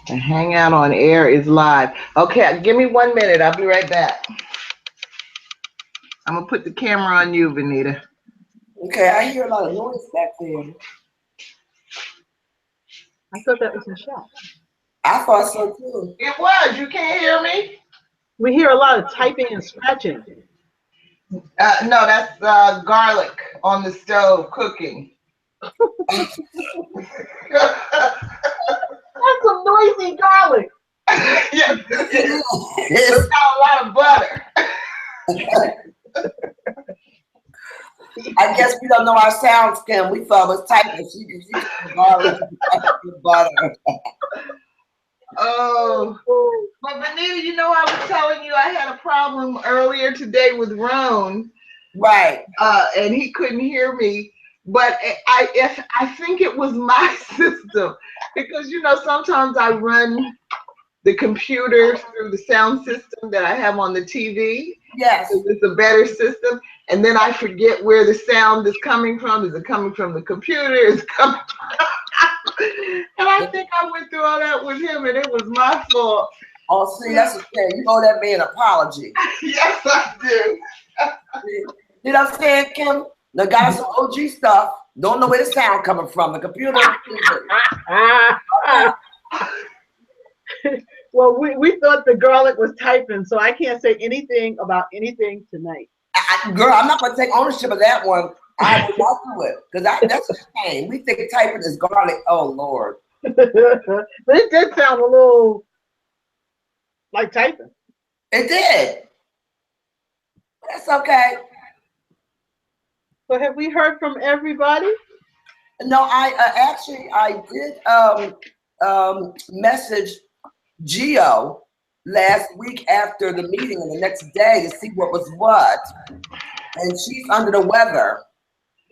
The Hangout on air is live. Okay, give me 1 minute. I'll be right back. I'm gonna put the camera on you, Venita. Okay, I hear a lot of noise back there. I thought that was Michelle. I thought so too. It was. You can't hear me? We hear a lot of typing and scratching. No, that's garlic on the stove cooking. That's some noisy garlic. Yeah, it's got a lot of butter. I guess we don't know our sound skin. We thought it was typing. She garlic butter. Oh, but Venita, you know, I was telling you I had a problem earlier today with Rhone. Right. And he couldn't hear me. But I think it was my system because, you know, sometimes I run the computer through the sound system that I have on the TV. Yes. So it's a better system. And then I forget where the sound is coming from. Is it coming from the computer? Is it coming And I think I went through all that with him and it was my fault. Oh, see, that's the thing. You owe that man an apology. Yes, I do. You know what I'm saying, Kim? The got some OG stuff. Don't know where the sound coming from. The computer. Well, we thought the garlic was typing, so I can't say anything about anything tonight. Girl, I'm not going to take ownership of that one. I will not do it because that's a shame. We think typing is garlic. Oh, Lord. But it did sound a little like typing. It did. That's okay. So have we heard from everybody? No, I did message Gio last week after the meeting and the next day to see what was what, and she's under the weather.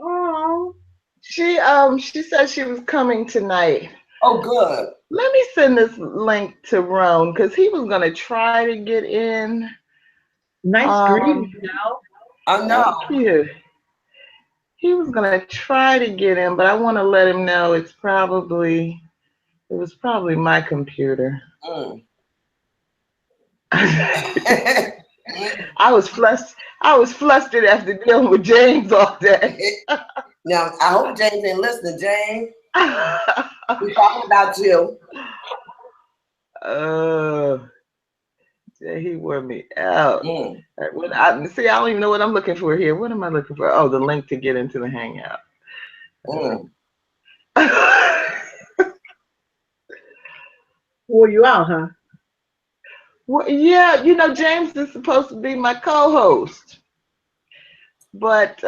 Oh, she said she was coming tonight. Oh, good. Let me send this link to Rhone because he was gonna try to get in. nice greeting, you know. I know. Thank you. He was gonna try to get in, but I want to let him know it was probably my computer. I was flustered after dealing with James all day. Now I hope James ain't listening. James, we're talking about you. He wore me out. See, I don't even know what I'm looking for here. What am I looking for? Oh, the link to get into the Hangout. Wore you out, huh? Well, yeah, you know, James is supposed to be my co-host, but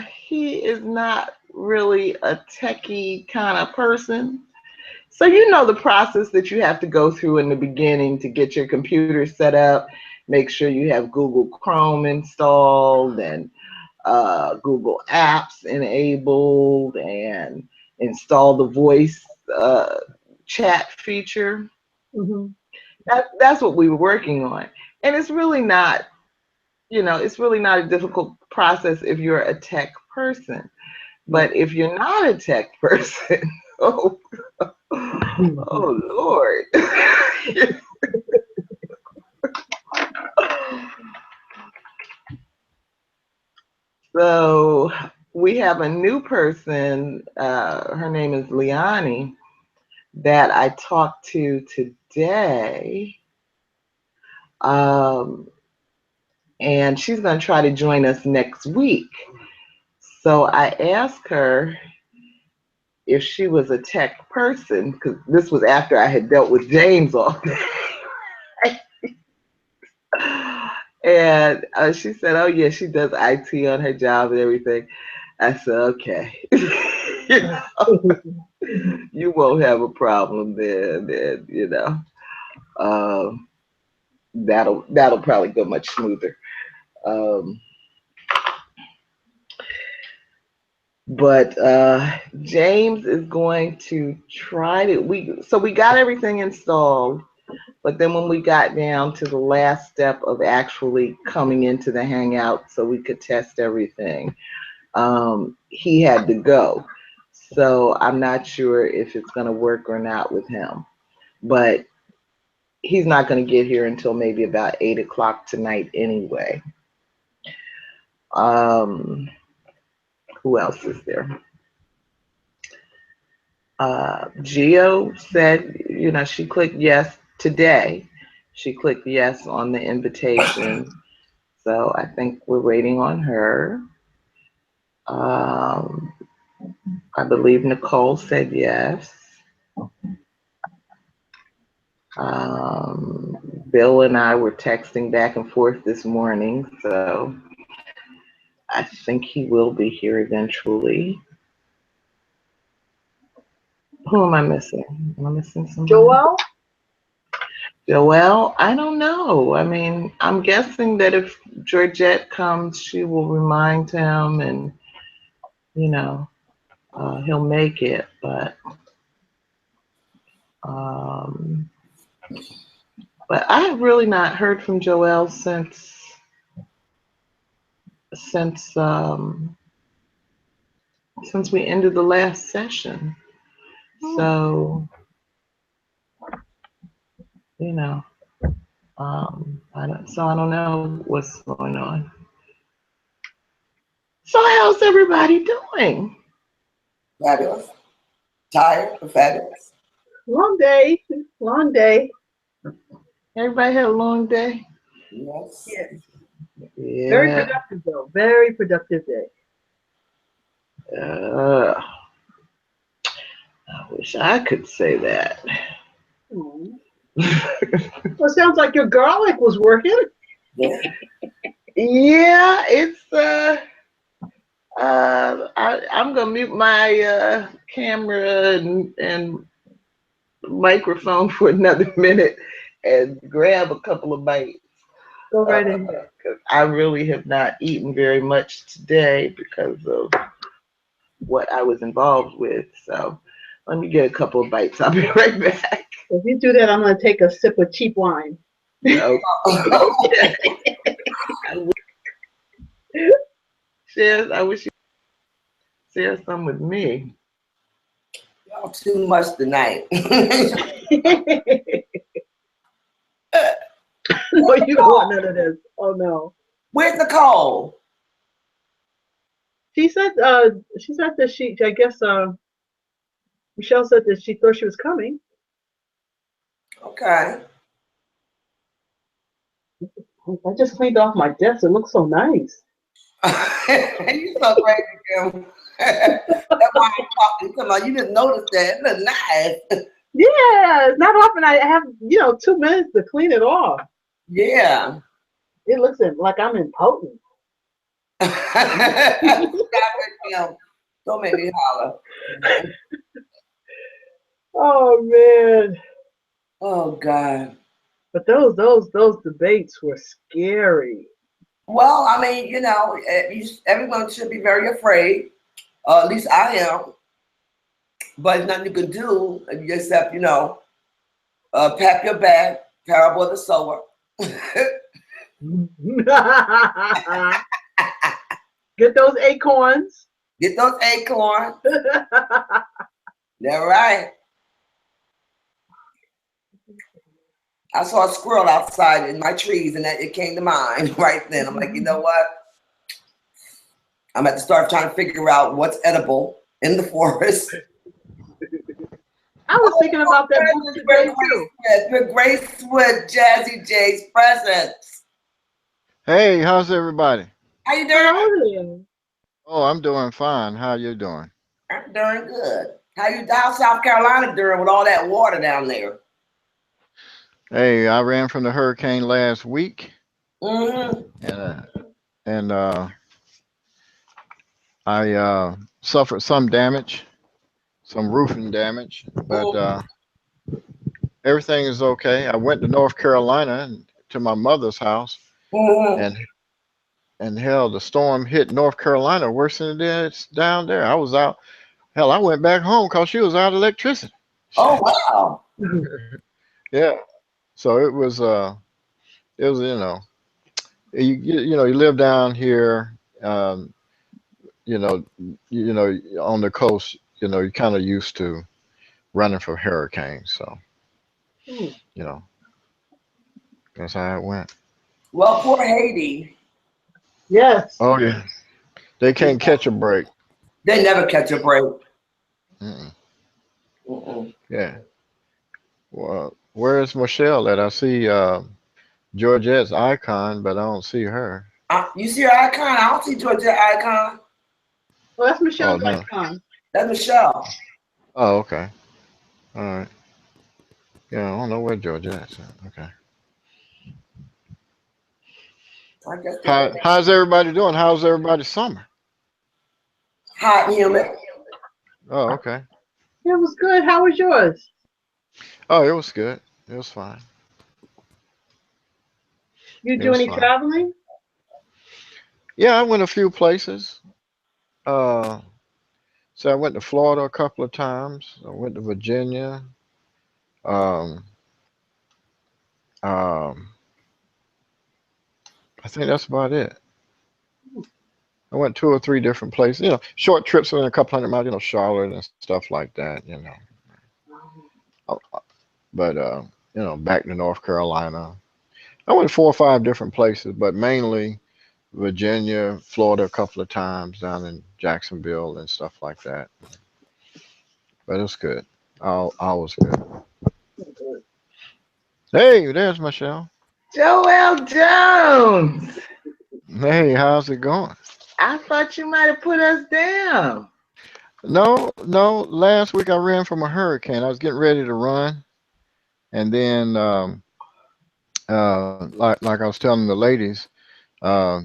he is not really a techie kind of person. So you know the process that you have to go through in the beginning to get your computer set up, make sure you have Google Chrome installed and Google Apps enabled and install the voice chat feature. Mm-hmm. That's what we were working on. And it's really not, you know, it's really not a difficult process if you're a tech person. But if you're not a tech person, oh Lord. So we have a new person, her name is Liani, that I talked to today. And she's going to try to join us next week. So I asked her if she was a tech person, because this was after I had dealt with James all day. And she said, oh, yeah, she does IT on her job and everything. I said, okay. You know, you won't have a problem then, you know. That'll probably go much smoother. But James is going to try to, we got everything installed, but then when we got down to the last step of actually coming into the Hangout so we could test everything, he had to go. So I'm not sure if it's going to work or not with him. but he's not going to get here until maybe about 8 o'clock tonight anyway. Who else is there? Gio said, she clicked yes today. She clicked yes on the invitation. So I think we're waiting on her. I believe Nicole said yes. Bill and I were texting back and forth this morning, so I think he will be here eventually. Who am I missing? Am I missing someone? Joelle? I don't know. I mean, I'm guessing that if Georgette comes, she will remind him and, he'll make it. But I have really not heard from Joelle since we ended the last session. So, I don't know what's going on. So how's everybody doing? Fabulous. Tired, but fabulous. Long day. Everybody had a long day? Yes. Yeah. Very productive though. Very productive day. I wish I could say that. Well, it sounds like your garlic was working. Yeah, it's I'm gonna mute my camera and microphone for another minute and grab a couple of bites. Go right ahead. Because I really have not eaten very much today because of what I was involved with. So let me get a couple of bites. I'll be right back. If you do that, I'm going to take a sip of cheap wine. Okay. I wish you share some with me. Y'all too much tonight. No, you don't want none of this. Oh no. Where's Nicole? She said that I guess Michelle said that she thought she was coming. Okay. I just cleaned off my desk. It looks so nice. You so crazy, Kim. That's why I'm talking. Come on, you didn't notice that. It looks nice. Yeah, it's not often I have 2 minutes to clean it off. Yeah. It looks like I'm impotent. Stop it, Kim. Don't make me holler. Oh man. Oh God. But those debates were scary. Well, I mean, everyone should be very afraid. At least I am. But there's nothing you can do except, pack your bag, parable of the sower. Get those acorns. Get those acorns. They're right. I saw a squirrel outside in my trees, and it came to mind right then. I'm like, you know what? I'm at to start trying to figure out what's edible in the forest. I was thinking about that book today too. With Grace with Jazzy J's presence. Hey, how's everybody? How you doing? Oh, I'm doing fine. How you doing? I'm doing good. How's South Carolina doing with all that water down there? Hey, I ran from the hurricane last week, Mm-hmm. and I suffered some damage, some roofing damage, but everything is okay. I went to North Carolina to my mother's house, Mm-hmm. and hell, the storm hit North Carolina worse than it is down there. I was out. Hell, I went back home because she was out of electricity. Oh wow. Yeah. So it was you live down here, on the coast, you're kind of used to running from hurricanes. So You know, that's how it went. Well, poor Haiti. Yes. Oh yeah, they can't catch a break. They never catch a break. Mm-mm. Mm-mm. Yeah. Well, where's Michelle at? I see Georgette's icon, but I don't see her. You see her icon? I don't see Georgette icon. Well, that's Oh Michelle's no. icon. That's Michelle. Oh, okay. All right. Yeah, I don't know where Georgette's at. Okay. I guess they're How's everybody doing? How's everybody's summer? hot and humid. Oh, okay. It was good. How was yours? Oh, it was good. It was fine. You It do was any fine. traveling? Yeah, I went a few places. Uh, so I went to Florida a couple of times. I went to Virginia. Um, um, I think that's about it. I went 2 or 3 different places. You know, short trips within a couple hundred miles. You know, Charlotte and stuff like that. You know, Uh, but you know, back to North Carolina. I went 4 or 5 different places, but mainly Virginia, Florida a couple of times, down in Jacksonville and stuff like that. But it was good. All was good. Hey, there's Michelle. Joel Jones. Hey, how's it going? I thought you might have put us down. No, no. Last week I ran from a hurricane. I was getting ready to run, and then like I was telling the ladies, uh,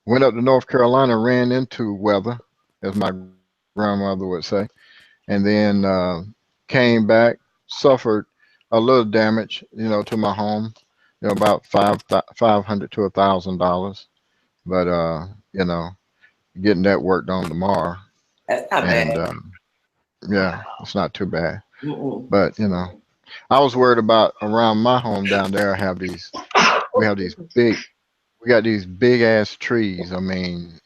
went up to North Carolina, ran into weather, as my grandmother would say, and then came back, suffered a little damage, you know, to my home, you know, about 500 to $1,000, but you know, getting that worked on tomorrow, That's not and bad. yeah, it's not too bad, Mm-mm. but you know, I was worried about around my home down there. We have these big, we got these big ass trees. I mean,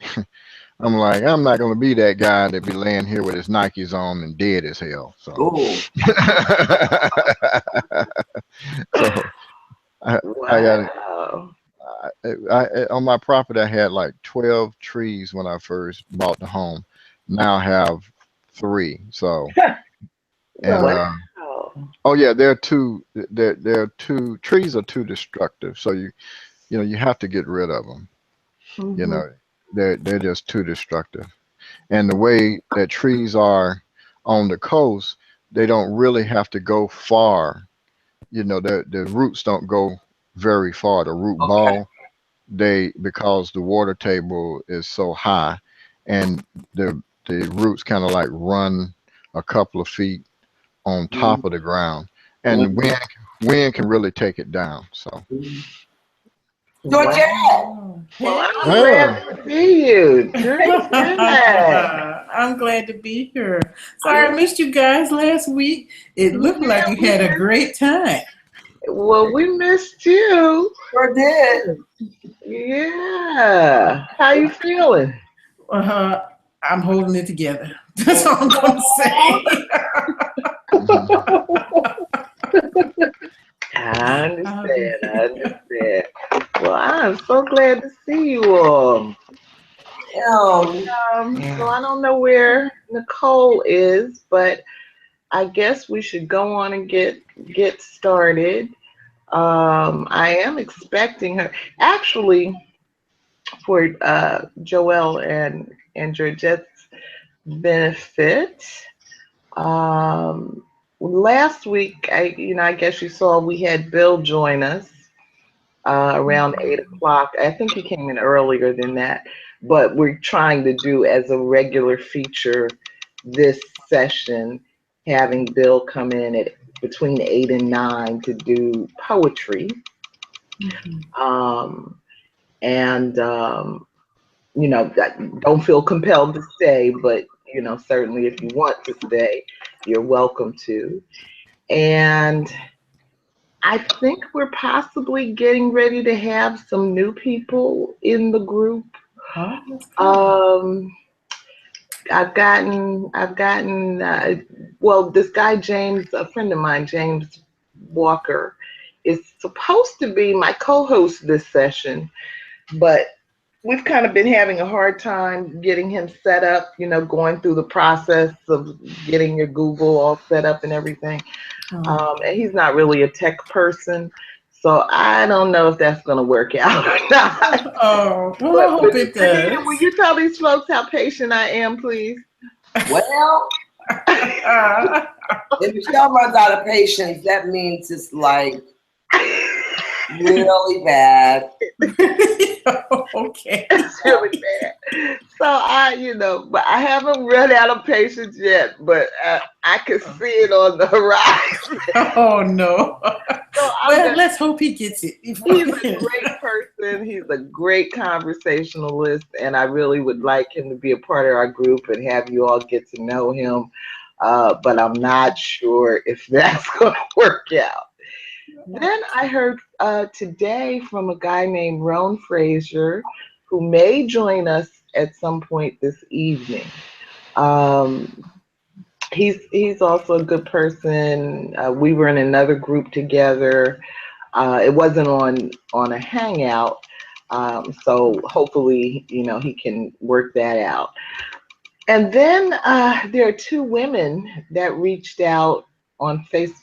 I'm like, I'm not gonna be that guy that be laying here with his Nikes on and dead as hell. So, Ooh. so I got it. Wow. On my property, I had like 12 trees when I first bought the home. Now I have 3. So, and Well, Wow. oh yeah, there are two. There are two trees are too destructive. So you know you have to get rid of them. You Hmm. know, they're just too destructive. And the way that trees are on the coast, they don't really have to go far. You know, the roots don't go very far. The root Okay. ball, they because the water table is so high, and the roots kind of like run a couple of feet on top of the ground, and the wind can really take it down. So Mm-hmm. Georgette. Wow. Well, I'm glad yeah, to see you. Georgette. I'm glad to be here. Sorry I missed you guys last week. It looked like Yeah, you had a great time. well, we missed you. Sure did. Yeah. How you feeling? Uh, I'm holding it together. That's all I'm going to say. mhm. I understand. I understand. Well, I'm so glad to see you all. So I don't know where Nicole is, but I guess we should go on and get started. I am expecting her. Actually, for Joelle and Georgette's benefit, um, last week I guess you saw we had Bill join us around 8 o'clock. I think he came in earlier than that, but we're trying to do as a regular feature this session, having Bill come in at between 8 and 9 to do poetry. Um, and don't feel compelled to stay, but certainly if you want to stay, you're welcome to. And I think we're possibly getting ready to have some new people in the group. Oh, that's good. I've gotten, well, this guy James, a friend of mine, James Walker is supposed to be my co-host this session, but we've kind of been having a hard time getting him set up, going through the process of getting your Google all set up and everything. And he's not really a tech person, so I don't know if that's going to work out or not. Oh, well, I hope it does. Will you tell these folks how patient I am, please? Well, if Michelle runs out of patience, that means it's like really bad. Okay. It's really bad. So but I haven't run out of patience yet, but I can see it on the horizon. Oh no. So Well, let's hope he gets it. He's a great person. He's a great conversationalist, and I really would like him to be a part of our group and have you all get to know him. But I'm not sure if that's going to work out. Then I heard today from a guy named Rhone Fraser, who may join us at some point this evening. He's also a good person. We were in another group together. It wasn't on a Hangout, so hopefully he can work that out. And then there are two women that reached out on Facebook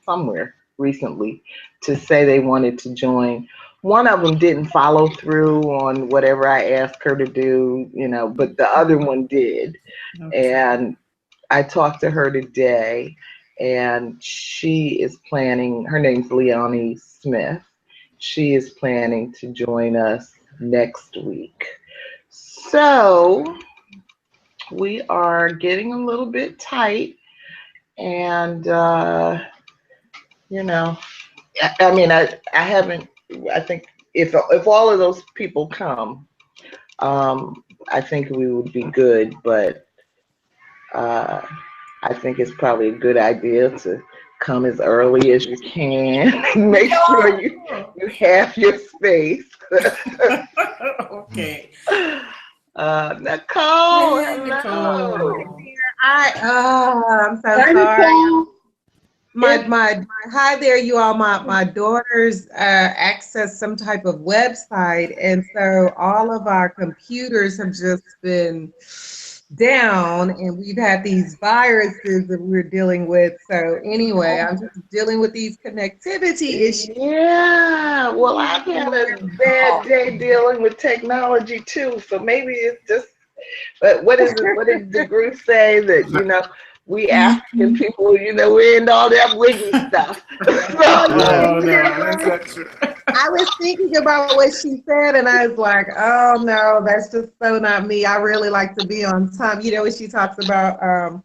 somewhere recently to say they wanted to join. One of them didn't follow through on whatever I asked her to do, but the other one did. Okay. And I talked to her today, and she is planning, her name's Leonie Smith. She is planning to join us next week. So we are getting a little bit tight, and I think if all of those people come, I think we would be good, but I think it's probably a good idea to come as early as you can. Make sure you have your space. Okay. Nicole, hey, hello. I'm so sorry. My hi there, you all. My daughters access some type of website, and so all of our computers have just been down, and we've had these viruses that we're dealing with. So anyway, I'm just dealing with these connectivity issues. Yeah, well, I've had a bad day dealing with technology too, so maybe it's just, but what did DeGruy say that, we African people, we're into all that wiggy stuff. No, that's not true. I was thinking about what she said, and I was like, oh no, that's just so not me. I really like to be on time. When she talks about time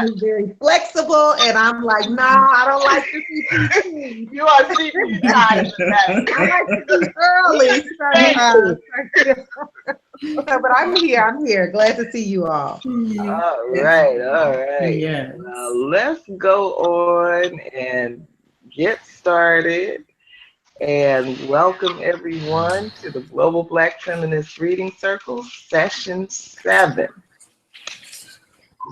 is very flexible, and I'm like, no, I don't like to be PC. You are CP time. I like to be early. But I'm here. Glad to see you all. All right. Yes. Let's go on and get started. And welcome everyone to the Global Black Feminist Reading Circle, Session 7.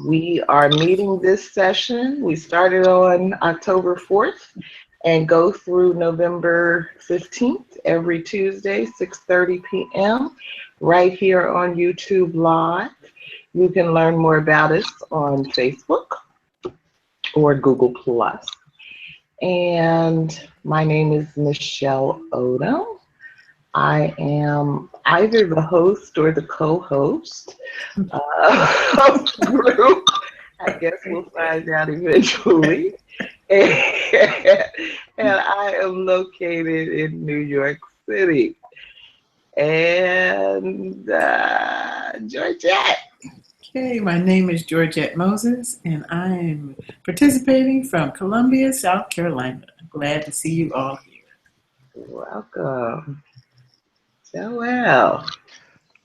We are meeting this session. We started on October 4th and go through November 15th every Tuesday, 6:30 p.m. right here on YouTube Live. You can learn more about us on Facebook or Google+. And my name is Michelle Odom. I am either the host or the co-host of the group. I guess we'll find out eventually. And I am located in New York City. And Georgette. Okay, my name is Georgette Moses, and I'm participating from Columbia, South Carolina. Glad to see you all here. Welcome. Joelle.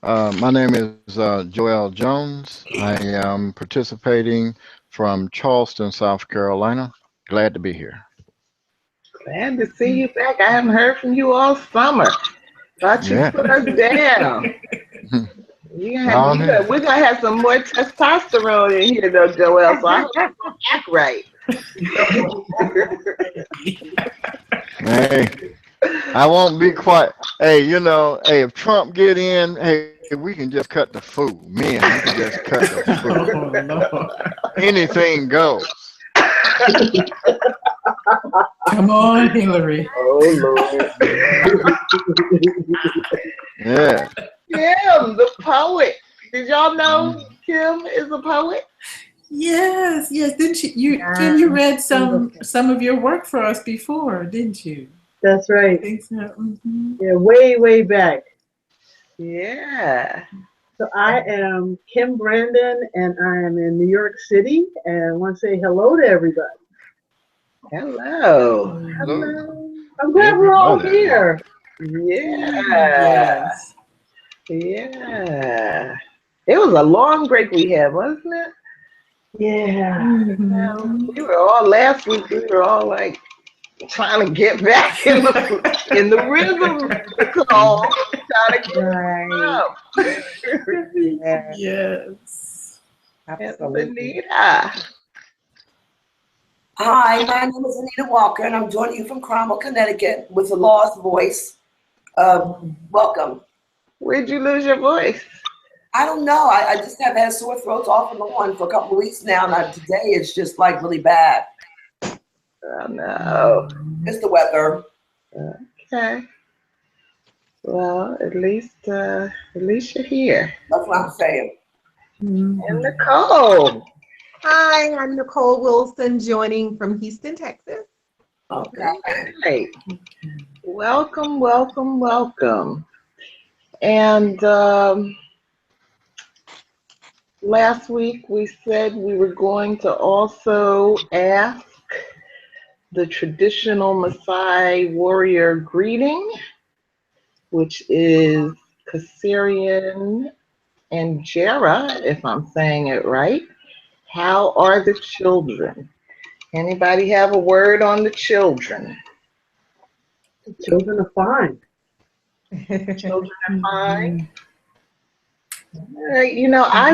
My name is Joel Jones. I am participating from Charleston, South Carolina. Glad to be here. Glad to see you back. I haven't heard from you all summer. Thought you put us down. We're going to have some more testosterone in here, though, Joel, so I hope you act right. Hey, I won't be quiet. Hey, you know, hey, if Trump get in, hey, we can just cut the food. Men, we can just cut the food. Oh, Lord. Anything goes. Come on, Hillary. Oh Lord. Yeah. Kim, the poet. Did y'all know Kim is a poet? Yes, yes. Didn't Kim, you read some of your work for us before, didn't you? That's I right. think so. Mhm. Yeah, way, way back. Yeah. So I am Kim Brandon, and I am in New York City, and I want to say hello to everybody. Hello. Hello, I'm glad we're all everybody. here. Yeah. Yes. Yeah. It was a long break we had, wasn't it? Yeah. Mhm. We were all last week. We were all like trying to get back in the rhythm, Nicole. Trying to get Right. up. Yeah, Yes. And absolutely. Venita. Hi, my name is Venita Walker, and I'm joining you from Cromwell, Connecticut, with a lost voice. Welcome. Where'd you lose your voice? I don't know. I just have had sore throats off and on for a couple of weeks now, and today it's just like really bad. Oh no. It's the weather. Okay. Well, at least you're here. That's what I'm saying. And Mhm. Nicole. Hi, I'm Nicole Wilson, joining from Houston, Texas. Okay. Hey. Welcome, welcome, welcome. And last week we said we were going to also ask the traditional Maasai warrior greeting, which is Kasirian and Jera, if I'm saying it right. How are the children? Anybody have a word on the children? The children are fine. Children are fine. All right, you know, I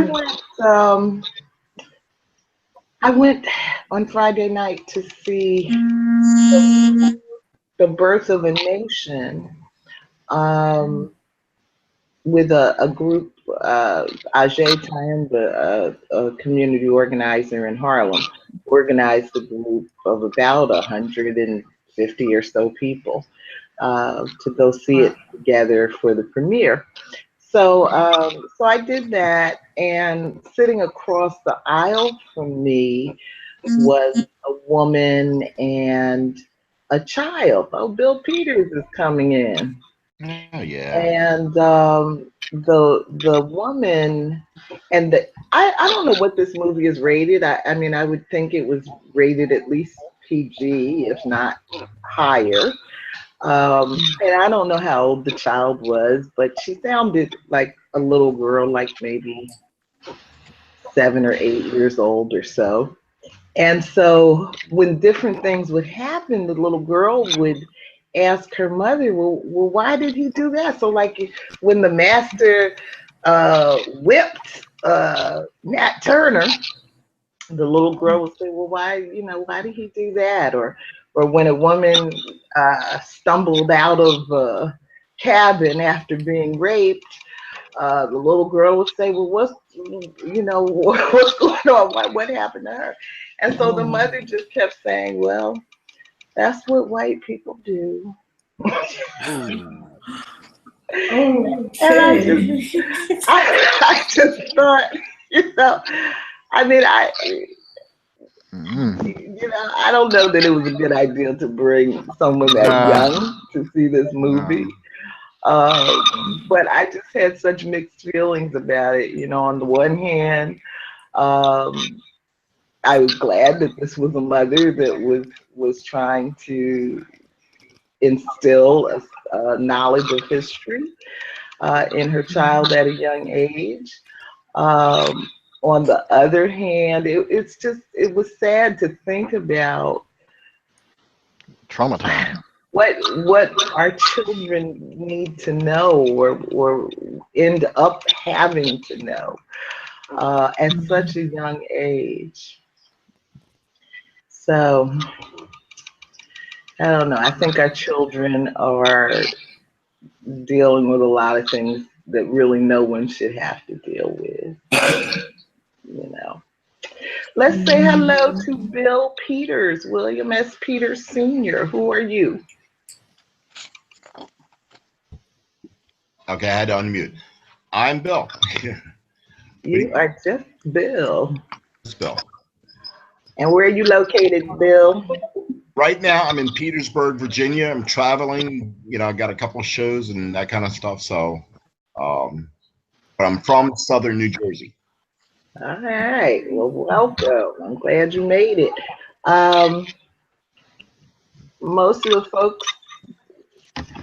went on Friday night to see the birth of a nation with a group, Ajay Tyamba, a community organizer in Harlem, organized a group of about 150 or so people to go see it together for the premiere. So, so I did that, and sitting across the aisle from me was a woman and a child. Oh, Bill Peters is coming in. Oh yeah. And the woman and I don't know what this movie is rated. I mean I would think it was rated at least PG, if not higher. And I don't know how old the child was, but she sounded like a little girl, like maybe 7 or 8 years old or so. And so when different things would happen, the little girl would ask her mother, well, why did he do that? So like when the master whipped Nat Turner, the little girl would say, well, why did he do that? Or when a woman stumbled out of a cabin after being raped, the little girl would say, well, what's going on? What happened to her? And so the mother just kept saying, well, that's what white people do. Ooh. And Okay. I just thought, I mean, I don't know that it was a good idea to bring someone that Nah, young to see this movie. nah. But I just had such mixed feelings about it. On the one hand, um, I was glad that this was a mother that was trying to instill a knowledge of history in her child at a young age. Um, on the other hand, it was sad to think about Traumatized. what our children need to know or end up having to know at such a young age. So I don't know. I think our children are dealing with a lot of things that really no one should have to deal with. You know. Let's say hello to Bill Peters, William S. Peters Sr. Who are you? Okay, I had to unmute. I'm Bill. You are just Bill. It's Bill. And where are you located, Bill? Right now, I'm in Petersburg, Virginia. I'm traveling. You know, I got a couple of shows and that kind of stuff. So, but I'm from Southern New Jersey. All right. Well, welcome. I'm glad you made it. Most of the folks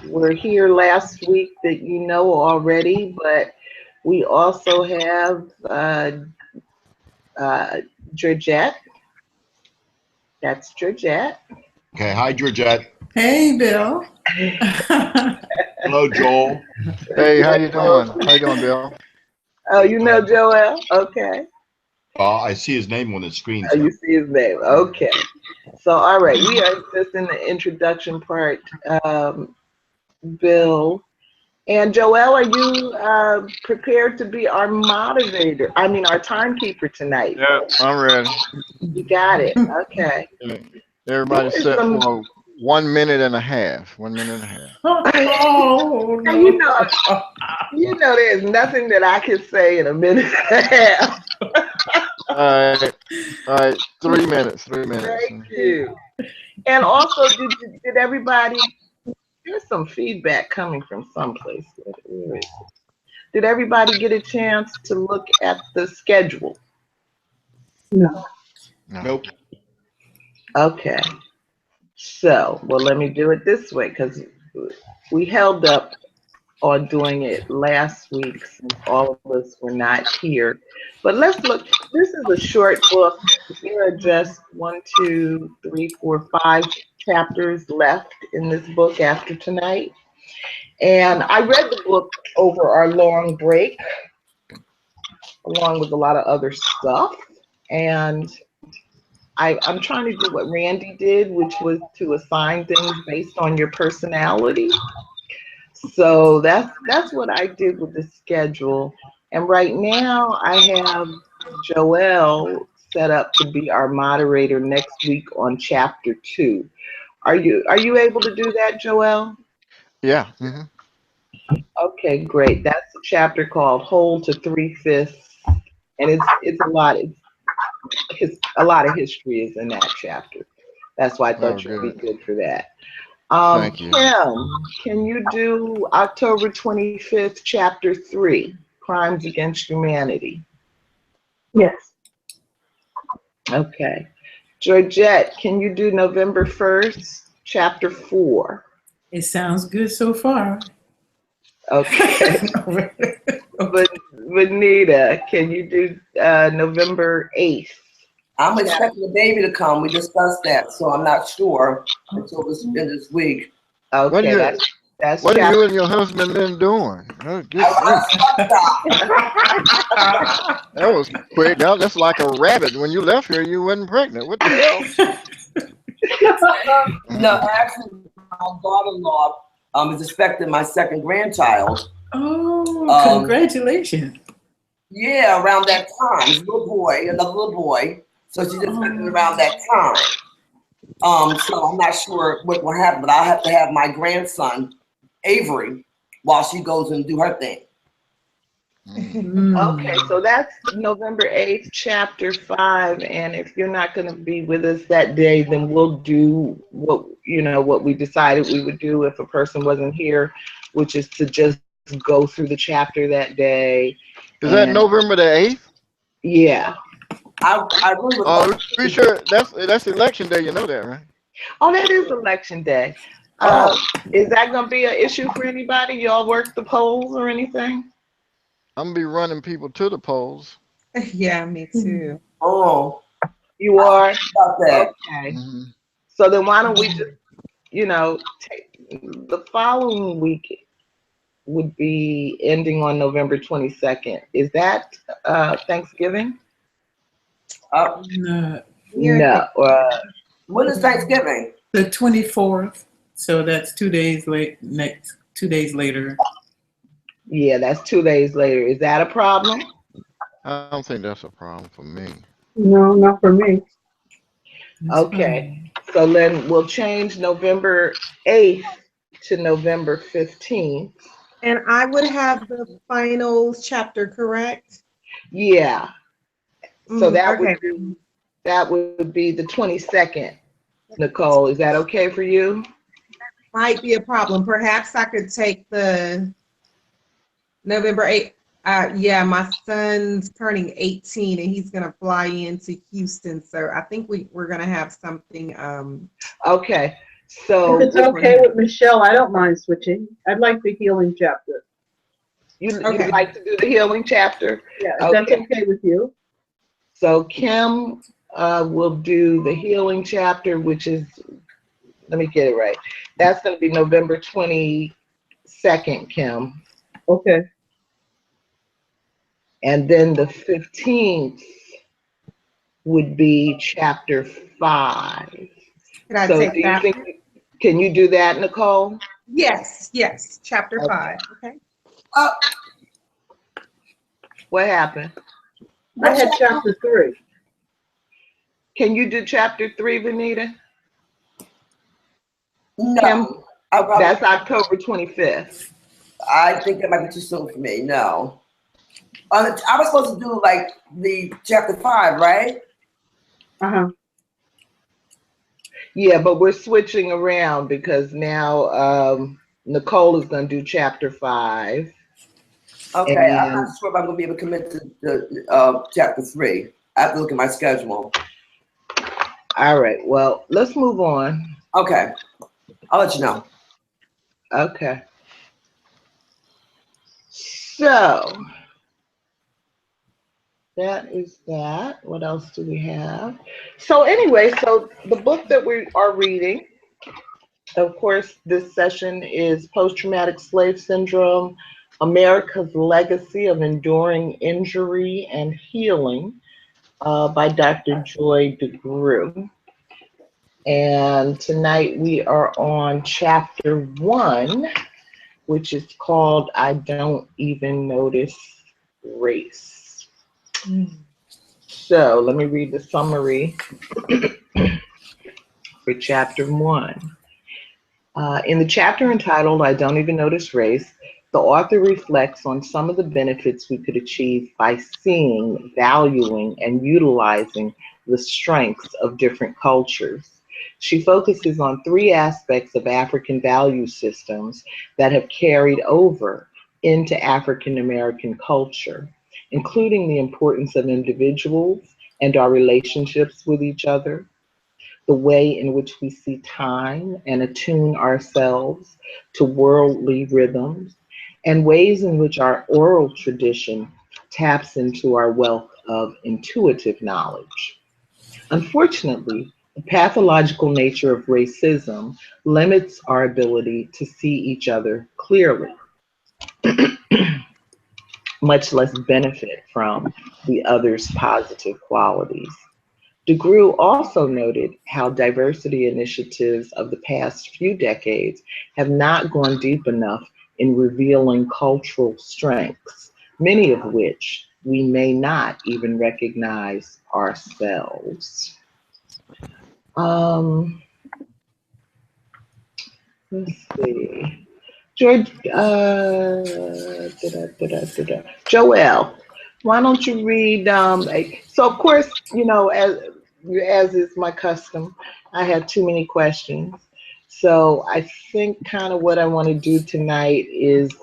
were here last week that you know already, but we also have Georgette. That's Georgette. Okay, hi, Georgette. Hey, Bill. Hello, Joel. Hey, how you doing? How you doing, Bill? Oh, you know Joel? Okay. I see his name on the screen. Oh, So. you see his name. Okay. So, all right, we are just in the introduction part, Bill. And Joel, are you prepared to be our moderator? I mean, our timekeeper tonight? Yeah, I'm ready. You got it. Okay. Everybody set for 1 minute and a half. 1 minute and a half. Oh, no. You know, there's nothing that I can say in a minute and a half. All right. 3 minutes. 3 minutes. Thank you. And also, did everybody? There's some feedback coming from someplace. Where is it? Did everybody get a chance to look at the schedule? No. Nope. Okay. So, well, let me do it this way because we held up on doing it last week since all of us were not here. But let's look. This is a short book. There are just 1, 2, 3, 4, 5 chapters left in this book after tonight. And I read the book over our long break, along with a lot of other stuff. And I'm trying to do what Randy did, which was to assign things based on your personality. So that's what I did with the schedule. And right now I have Joelle set up to be our moderator next week on chapter 2. Are you able to do that, Joelle? Yeah. Mm-hmm. Okay, great. That's a chapter called Whole to 3/5, and it's a lot. A lot of history is in that chapter. That's why I thought you'd be good for that. Thank you. Kim, can you do October 25th, chapter 3, Crimes Against Humanity? Yes. Okay. Georgette, can you do November 1st, chapter 4? It sounds good so far. Okay. But Venita, can you do November 8th? I'm expecting the baby to come. We discussed that, so I'm not sure until this end of this week. Okay, that's what are you and your husband been doing? Oh, that was quick. That's like a rabbit. When you left here, you wasn't pregnant. What the hell? No, actually, my daughter-in-law is expecting my second grandchild. Oh, congratulations. Yeah, around that time. Another little boy. So she's expecting around that time. So I'm not sure what will happen, but I'll have to have my grandson, Avery, while she goes and do her thing. Okay, so that's November 8th, chapter 5. And if you're not going to be with us that day, then we'll do what we decided we would do if a person wasn't here, which is to just go through the chapter that day. Is that November the 8th? Yeah. I really Oh, pretty sure that's election day. You know that, right? Oh, that is election day. Is that going to be an issue for anybody? Y'all work the polls or anything? I'm going to be running people to the polls. Yeah, me too. Oh. You are? About that. Okay. Mm-hmm. So then why don't we just, take the following week would be ending on November 22nd. Is that Thanksgiving? No. No. When is Thanksgiving? The 24th. So that's 2 days late. Next 2 days later. Yeah, that's 2 days later. Is that a problem? I don't think that's a problem for me. No, not for me. That's Okay. So then we'll change November 8th to November 15th. And I would have the final chapter, correct? Yeah. So that Okay. would be the 22nd. Nicole, is that okay for you? Might be a problem. Perhaps I could take the November 8th. Yeah, my son's turning 18 and he's gonna fly into Houston. So I think we're gonna have something. Okay. So If it's okay with Michelle, I don't mind switching. I'd like the healing chapter. you'd Okay. like to do the healing chapter? Yeah, if that's okay with you. So Kim will do the healing chapter, which is, let me get it right. That's going to be November 22nd, Kim. Okay. And then the 15th would be chapter 5. Could I So take do you that? think, can you do that, Nicole? Yes, chapter 5. Okay. What happened? I had chapter 3. Can you do chapter 3, Venita? No. Kim, that's October 25th. I think that might be too soon for me. No. I was supposed to do like the chapter 5, right? Uh-huh. Yeah, but we're switching around because now Nicole is going to do chapter 5. Okay, And I'm not sure if I'm going to be able to commit to the chapter 3. I have to look at my schedule. all right, well, let's move on. Okay, I'll let you know. Okay. So that is that. What else do we have? So anyway, so the book that we are reading, of course, this session is Post-Traumatic Slave Syndrome, America's Legacy of Enduring Injury and Healing by Dr. Joy DeGruy. And tonight we are on chapter 1, which is called I Don't Even Notice Race. So let me read the summary for chapter 1. In the chapter entitled I Don't Even Notice Race, the author reflects on some of the benefits we could achieve by seeing, valuing, and utilizing the strengths of different cultures. She focuses on 3 aspects of African value systems that have carried over into African American culture, including the importance of individuals and our relationships with each other, the way in which we see time and attune ourselves to worldly rhythms, and ways in which our oral tradition taps into our wealth of intuitive knowledge. Unfortunately, the pathological nature of racism limits our ability to see each other clearly, much less benefit from the other's positive qualities. DeGruy also noted how diversity initiatives of the past few decades have not gone deep enough in revealing cultural strengths, many of which we may not even recognize ourselves. Let's see. Joelle, why don't you read? So of course, you know, as is my custom, I have too many questions. So I think kind of what I want to do tonight is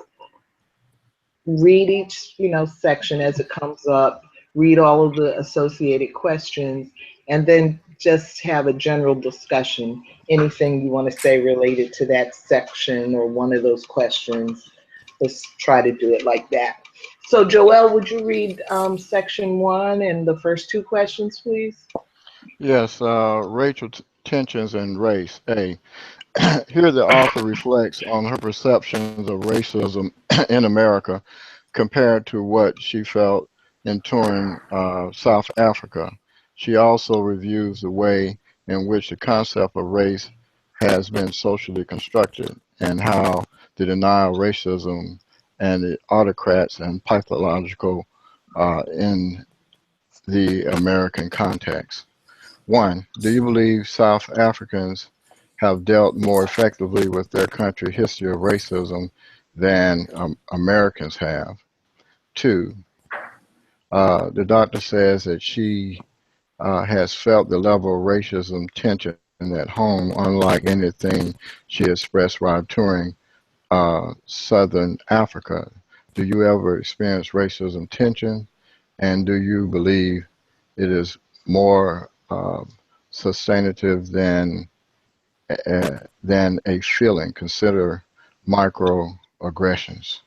read each, you know, section as it comes up, read all of the associated questions, and then just have a general discussion. Anything you want to say related to that section or one of those questions, let's try to do it like that. So Joelle, would you read section 1 and the first 2 questions, please? Yes, racial tensions and race. A. Here the author reflects on her perceptions of racism in America compared to what she felt in touring South Africa. She also reviews the way in which the concept of race has been socially constructed, and how the denial of racism and the autocrats and pathological in the American context. One, do you believe South Africans have dealt more effectively with their country history of racism than Americans have? Two, the doctor says that she has felt the level of racism tension at home, unlike anything she expressed while touring Southern Africa. Do you ever experience racism tension, and do you believe it is more sustainative than a feeling? Consider microaggressions.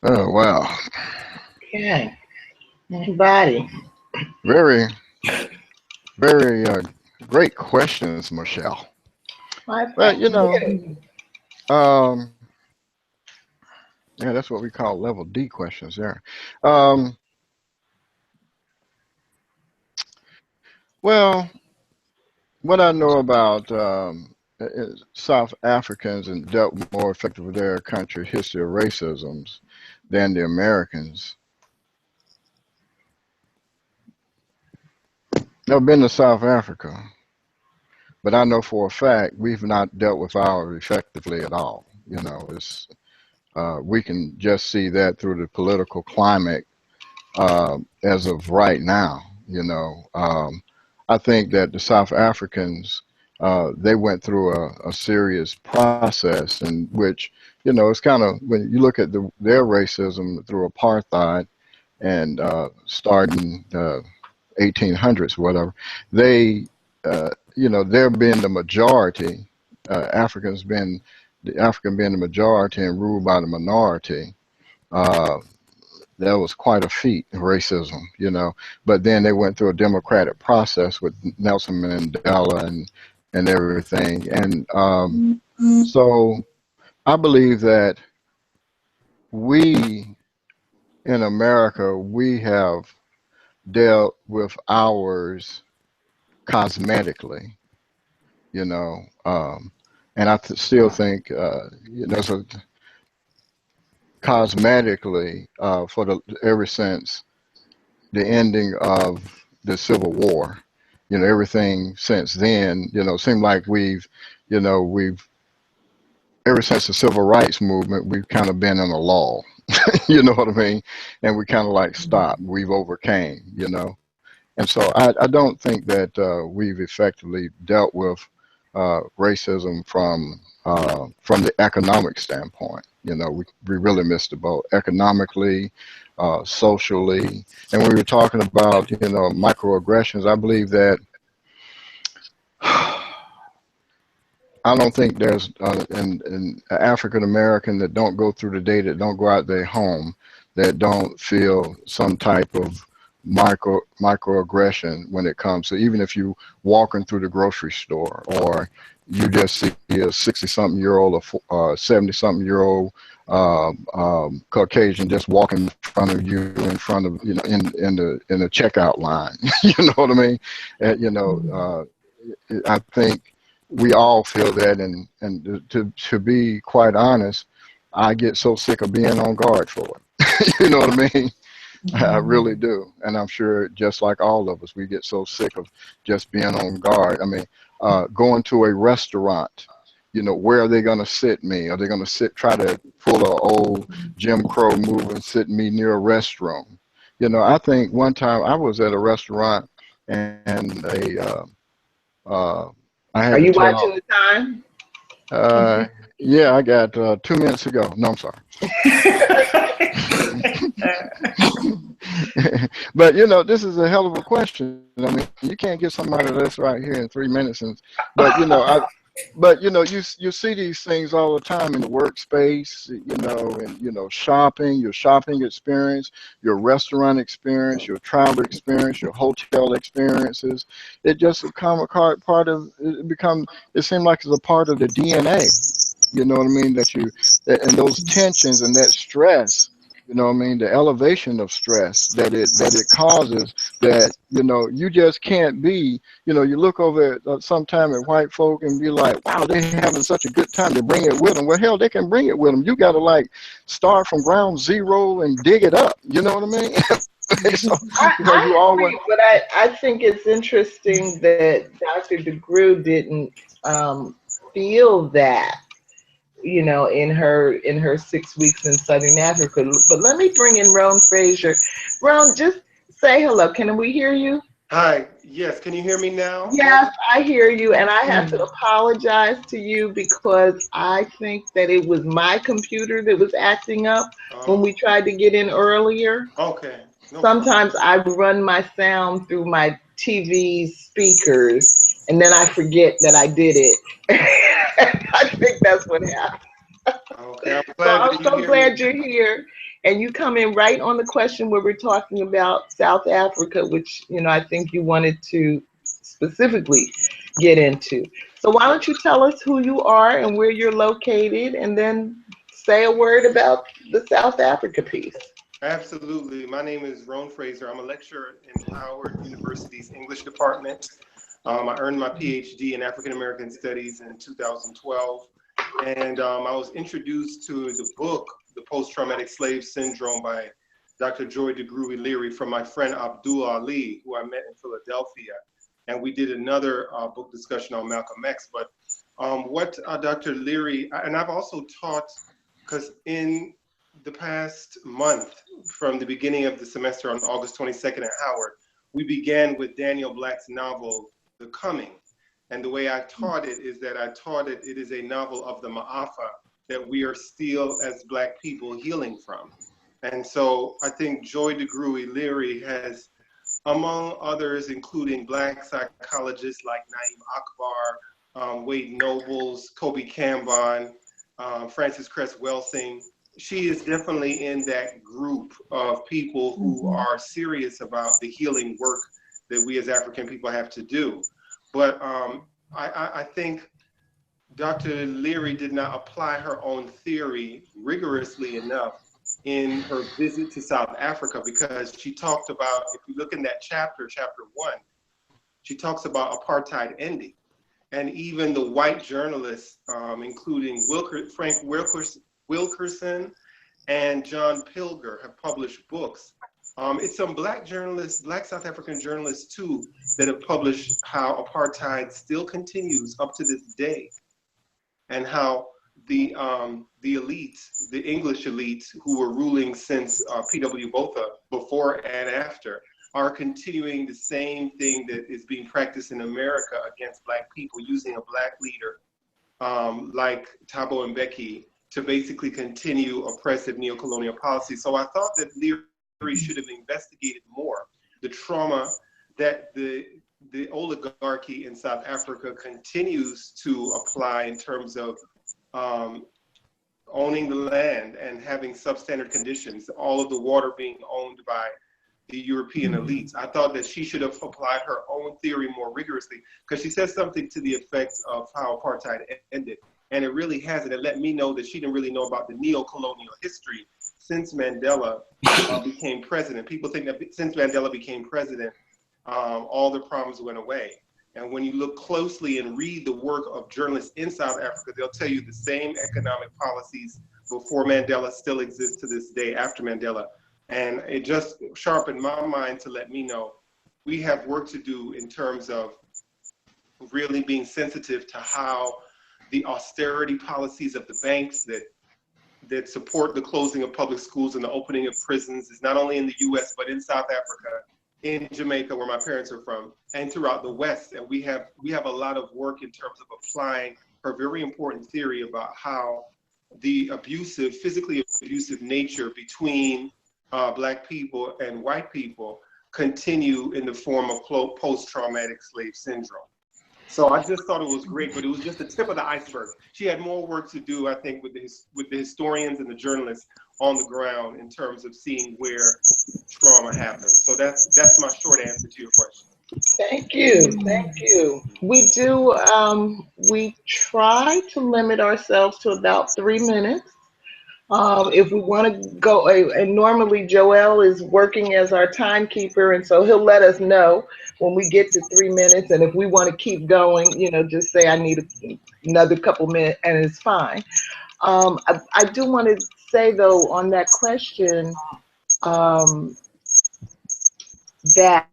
Oh wow! Okay. Anybody? Very, very great questions, Michelle. Well, you know, yeah, that's what we call level D questions there. Well, what I know about South Africans and dealt more effectively with their country history of racisms than the Americans. Never been to South Africa, but I know for a fact we've not dealt with ours effectively at all. You know, it's we can just see that through the political climate as of right now. You know, I think that the South Africans they went through a serious process in which, you know, it's kind of when you look at their racism through apartheid and starting the 1800s or whatever, they, you know, they're being the majority, Africans being the African being the majority and ruled by the minority. Uh, that was quite a feat of racism, you know. But then they went through a democratic process with Nelson Mandela and everything. And so I believe that we in America, we have dealt with ours cosmetically, you know. And I still think, you know, so cosmetically, for the ever since the ending of the Civil War, you know, everything since then, you know, seemed like we've, you know, we've ever since the Civil Rights Movement, we've kind of been in a lull, you know what I mean? And we kind of like stopped, we've overcame, you know. And so I don't think that we've effectively dealt with racism from the economic standpoint. You know, we really missed the boat economically, socially. And we were talking about, you know, microaggressions. I believe that I don't think there's an African American that don't go through the day, that don't go out their home, that don't feel some type of microaggression when it comes to, even if you walking through the grocery store, or you just see a 60-something-year-old or 70-something-year-old Caucasian just walking in front of you, in front of, you know, in the checkout line. You know what I mean? You know, I think we all feel that, and to be quite honest, I get so sick of being on guard for it. You know what I mean? I really do. And I'm sure just like all of us, we get so sick of just being on guard. I mean, going to a restaurant, you know, where are they going to sit me? Are they going to try to pull an old Jim Crow move and sit me near a restroom? You know, I think one time I was at a restaurant and I had Are to you tell, watching the time? yeah, I got 2 minutes to go. No, I'm sorry. But you know, this is a hell of a question. I mean, you can't get somebody this right here in 3 minutes. But you know, but you know, you see these things all the time in the workspace. You know, and you know, shopping, your shopping experience, your restaurant experience, your travel experience, your hotel experiences. It just become a part of it. It seemed like it's a part of the DNA. You know what I mean? And those tensions and that stress You know what I mean? The elevation of stress that it causes, that, you know, you just can't be, you know, you look over at sometime at white folk and be like, wow, they're having such a good time, to bring it with them. Well, hell, they can bring it with them. You got to like start from ground zero and dig it up. You know what I mean? So, because you I always, agree, but I think it's interesting that Dr. DeGruy didn't feel that, you know, in her 6 weeks in Southern Africa. But let me bring in Rhone Fraser. Rhone, just say hello. Can we hear you? Hi, yes, can you hear me now? Yes, I hear you, and I have to apologize to you because I think that it was my computer that was acting up when we tried to get in earlier. Okay. No problem. Sometimes I run my sound through my TV speakers, and then I forget that I did it. I think that's what happened. Okay, I'm So glad I'm that you so hear me. glad you're here, and you come in right on the question where we're talking about South Africa, which, you know, I think you wanted to specifically get into. So why don't you tell us who you are and where you're located, and then say a word about the South Africa piece. Absolutely. My name is Rhone Fraser. I'm a lecturer in Howard University's English department. I earned my PhD in African American Studies in 2012. And I was introduced to the book, The Post-Traumatic Slave Syndrome by Dr. Joy DeGruy Leary from my friend Abdul Ali, who I met in Philadelphia. And we did another book discussion on Malcolm X. But what Dr. Leary, and I've also taught, because in the past month, from the beginning of the semester on August 22nd at Howard, we began with Daniel Black's novel, The Coming. And the way I taught it is that I taught it is a novel of the Ma'afa that we are still, as Black people, healing from. And so I think Joy DeGruy Leary has, among others, including Black psychologists like Naeem Akbar, Wade Nobles, Kobe Cambon, Frances Cress Welsing, she is definitely in that group of people who are serious about the healing work that we as African people have to do. But I think Dr. Leary did not apply her own theory rigorously enough in her visit to South Africa, because she talked about, if you look in that chapter 1, she talks about apartheid ending. And even the white journalists, including Frank Wilkerson and John Pilger, have published books. It's some Black journalists, Black South African journalists too, that have published how apartheid still continues up to this day, and how the elites, the English elites who were ruling since P.W. Botha, before and after, are continuing the same thing that is being practiced in America against Black people, using a Black leader like Thabo Mbeki to basically continue oppressive neocolonial policies. So I thought that Leary should have investigated more the trauma that the oligarchy in South Africa continues to apply in terms of owning the land and having substandard conditions, all of the water being owned by the European elites. I thought that she should have applied her own theory more rigorously, because she says something to the effect of how apartheid ended. And it really hasn't. It let me know that she didn't really know about the neo-colonial history since Mandela became president. People think that since Mandela became president, all the problems went away. And when you look closely and read the work of journalists in South Africa, they'll tell you the same economic policies before Mandela still exist to this day after Mandela. And it just sharpened my mind to let me know we have work to do in terms of really being sensitive to how the austerity policies of the banks that support the closing of public schools and the opening of prisons is not only in the US, but in South Africa, in Jamaica, where my parents are from, and throughout the West. And we have a lot of work in terms of applying her very important theory about how the abusive, physically abusive nature between Black people and white people continue in the form of post-traumatic slave syndrome. So I just thought it was great, but it was just the tip of the iceberg. She had more work to do, I think, with the historians and the journalists on the ground in terms of seeing where trauma happens. So that's my short answer to your question. Thank you. Thank you. We do, we try to limit ourselves to about 3 minutes. If we want to go, and normally Joel is working as our timekeeper, and so he'll let us know when we get to 3 minutes. And if we want to keep going, just say I need another couple minutes, and it's fine. I do want to say though on that question that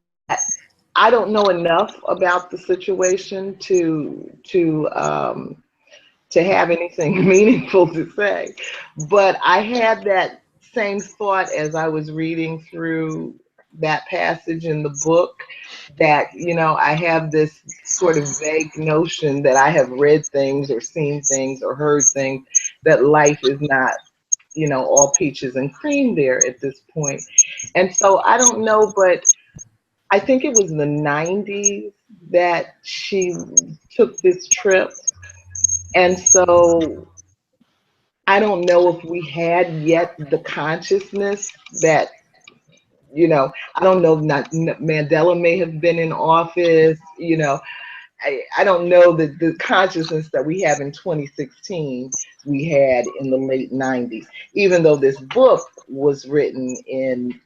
I don't know enough about the situation to have anything meaningful to say. But I had that same thought as I was reading through that passage in the book, that, I have this sort of vague notion that I have read things or seen things or heard things, that life is not, all peaches and cream there at this point. And so I don't know, but I think it was in the 90s that she took this trip. And so I don't know if we had yet the consciousness that, I don't know, not Mandela may have been in office, I don't know the consciousness that we have in 2016 we had in the late 90s, even though this book was written in,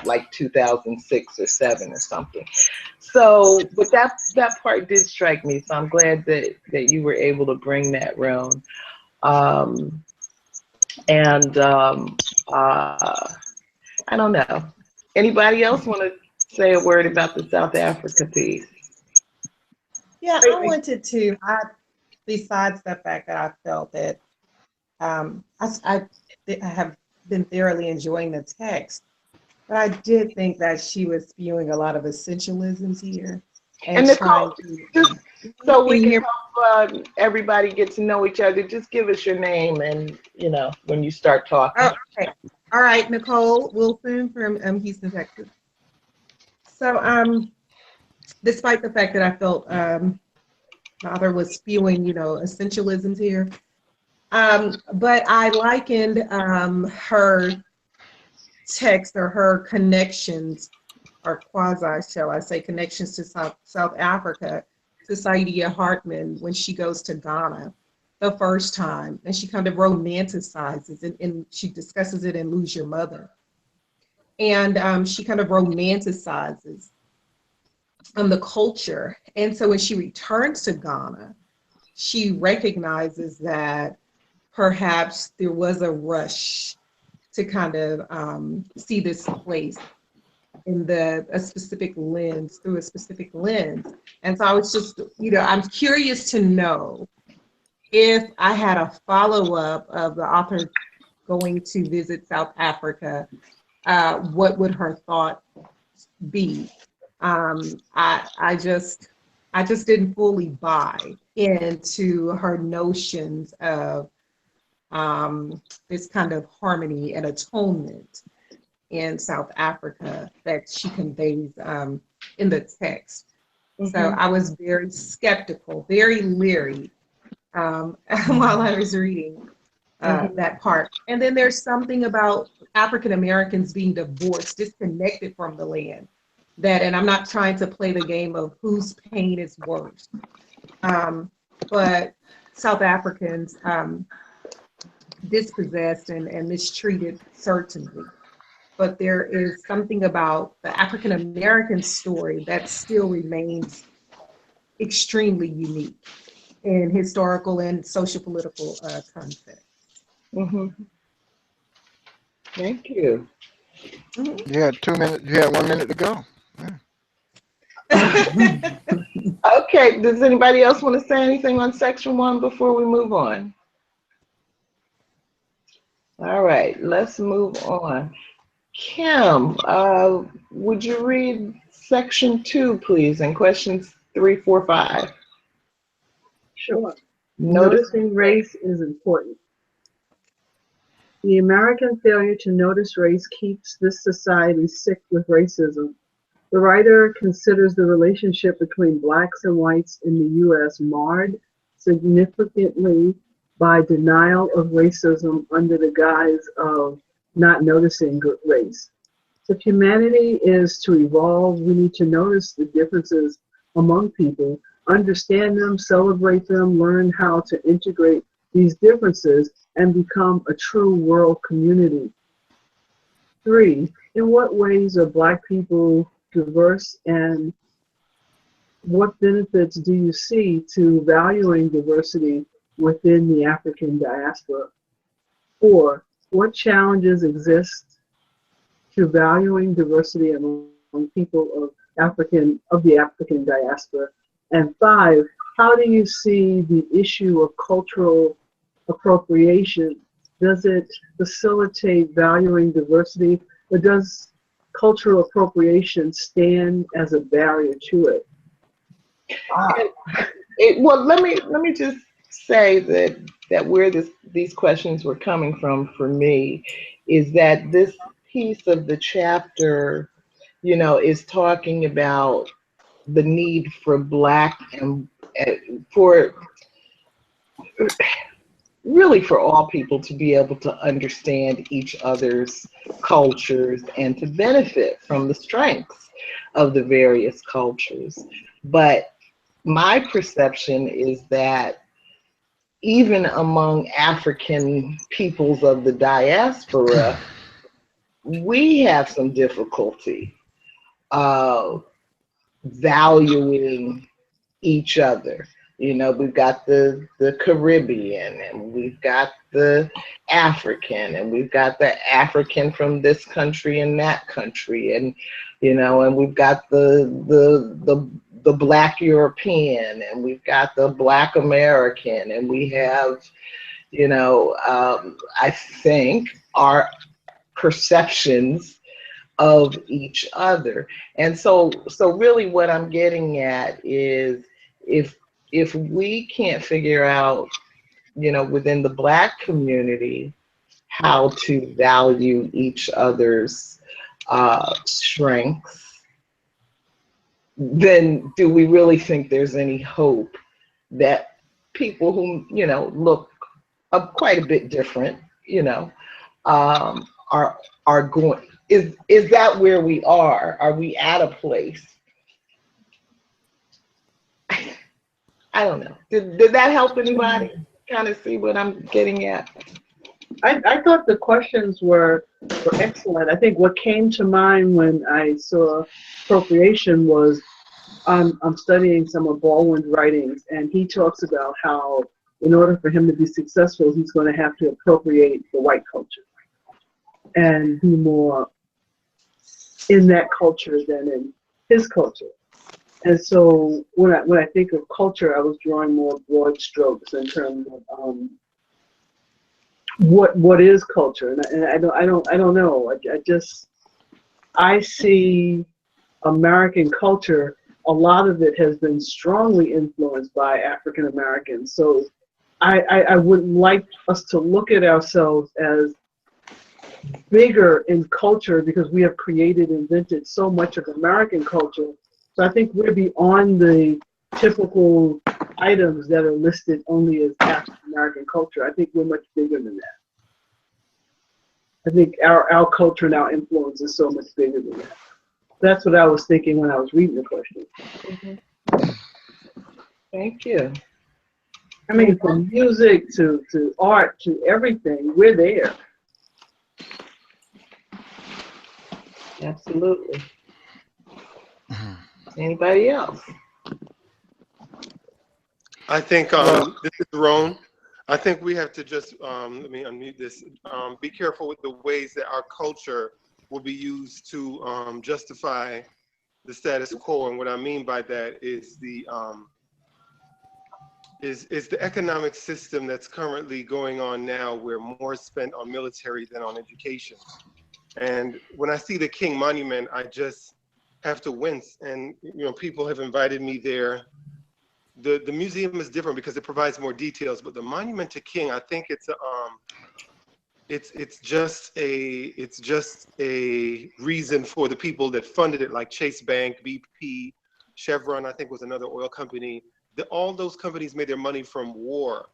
like 2006 or 7 or something. So, but that part did strike me. So I'm glad that you were able to bring that, Rhone. I don't know. Anybody else want to say a word about the South Africa piece? Yeah, I wanted to, besides the fact that I felt that I have been thoroughly enjoying the text, but I did think that she was spewing a lot of essentialisms here. And Nicole, just so we can help everybody get to know each other, just give us your name and, when you start talking. Oh, okay. All right, Nicole Wilson from Houston, Texas. So, despite the fact that I felt my author was spewing, essentialisms here, but I likened her text or her connections, or quasi, shall I say, connections to South Africa, to Saidiya Hartman when she goes to Ghana the first time, and she kind of romanticizes it, and she discusses it in Lose Your Mother. And she kind of romanticizes the culture. And so when she returns to Ghana, she recognizes that perhaps there was a rush to kind of see this place in a specific lens, through a specific lens. And so I was just, I'm curious to know if I had a follow-up of the author going to visit South Africa, what would her thought be? I just didn't fully buy into her notions of this kind of harmony and atonement in South Africa that she conveys in the text. Mm-hmm. So I was very skeptical, very leery while I was reading that part. And then there's something about African Americans being divorced, disconnected from the land, and I'm not trying to play the game of whose pain is worse, but South Africans dispossessed and mistreated, certainly. But there is something about the African American story that still remains extremely unique in historical and social-political context. Mm-hmm. Thank you. Mm-hmm. You had 2 minutes. You had 1 minute to go. Yeah. Okay. Does anybody else want to say anything on section 1 before we move on? All right. Let's move on. Kim, would you read section 2, please, and questions 3, 4, 5? Sure. Noticing race is important. The American failure to notice race keeps this society sick with racism. The writer considers the relationship between blacks and whites in the U.S. marred significantly by denial of racism under the guise of not noticing race. If humanity is to evolve, we need to notice the differences among people, understand them, celebrate them, learn how to integrate these differences and become a true world community? 3, in what ways are Black people diverse, and what benefits do you see to valuing diversity within the African diaspora? 4, what challenges exist to valuing diversity among people of the African diaspora? And 5, how do you see the issue of cultural appropriation? Does it facilitate valuing diversity, or does cultural appropriation stand as a barrier to it? Well, let me just say that where these questions were coming from for me is that this piece of the chapter, is talking about the need for Black and for really for all people to be able to understand each other's cultures and to benefit from the strengths of the various cultures. But my perception is that even among African peoples of the diaspora, we have some difficulty valuing each other. We've got the Caribbean, and we've got the African, and we've got the African from this country and that country, and and we've got the Black European, and we've got the Black American, and we have, I think our perceptions of each other. And so really what I'm getting at is if we can't figure out, within the Black community, how to value each other's strengths, then do we really think there's any hope that people who, look quite a bit different, are going, is that where we are? Are we at a place? I don't know. Did that help anybody kind of see what I'm getting at? I thought the questions were excellent. I think what came to mind when I saw appropriation was I'm studying some of Baldwin's writings, and he talks about how in order for him to be successful, he's going to have to appropriate the white culture and be more in that culture than in his culture. And so when I think of culture, I was drawing more broad strokes in terms of what is culture, and I don't know. I see American culture. A lot of it has been strongly influenced by African Americans. So I would like us to look at ourselves as bigger in culture because we have created and invented so much of American culture. So I think we're beyond the typical items that are listed only as African American culture. I think we're much bigger than that. I think our culture and our influence is so much bigger than that. That's what I was thinking when I was reading the question. Mm-hmm. Thank you. I mean, from music to art to everything, we're there. Absolutely. Anybody else? I think this is Rhone. I think we have to just, let me unmute this, be careful with the ways that our culture will be used to justify the status quo. And what I mean by that is the economic system that's currently going on now, where more is spent on military than on education. And when I see the King Monument, I just have to wince. And people have invited me there. The museum is different because it provides more details, but the Monument to King, I think it's just a reason for the people that funded it, like Chase Bank, BP, Chevron, I think was another oil company. All those companies made their money from war.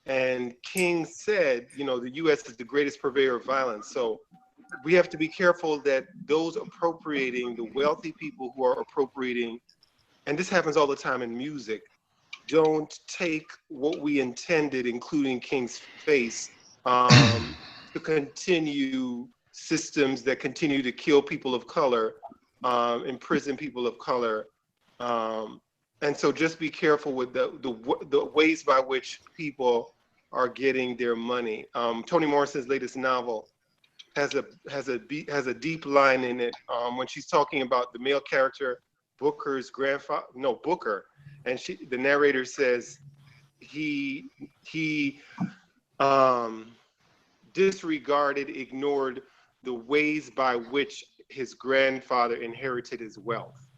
And King said, the U.S. is the greatest purveyor of violence. So we have to be careful that those appropriating, the wealthy people who are appropriating, and this happens all the time in music, don't take what we intended, including King's face, to continue systems that continue to kill people of color, imprison people of color. And so just be careful with the ways by which people are getting their money. Toni Morrison's latest novel has a deep line in it when she's talking about the male character Booker's grandfather, no, Booker, and the narrator says he disregarded, ignored the ways by which his grandfather inherited his wealth.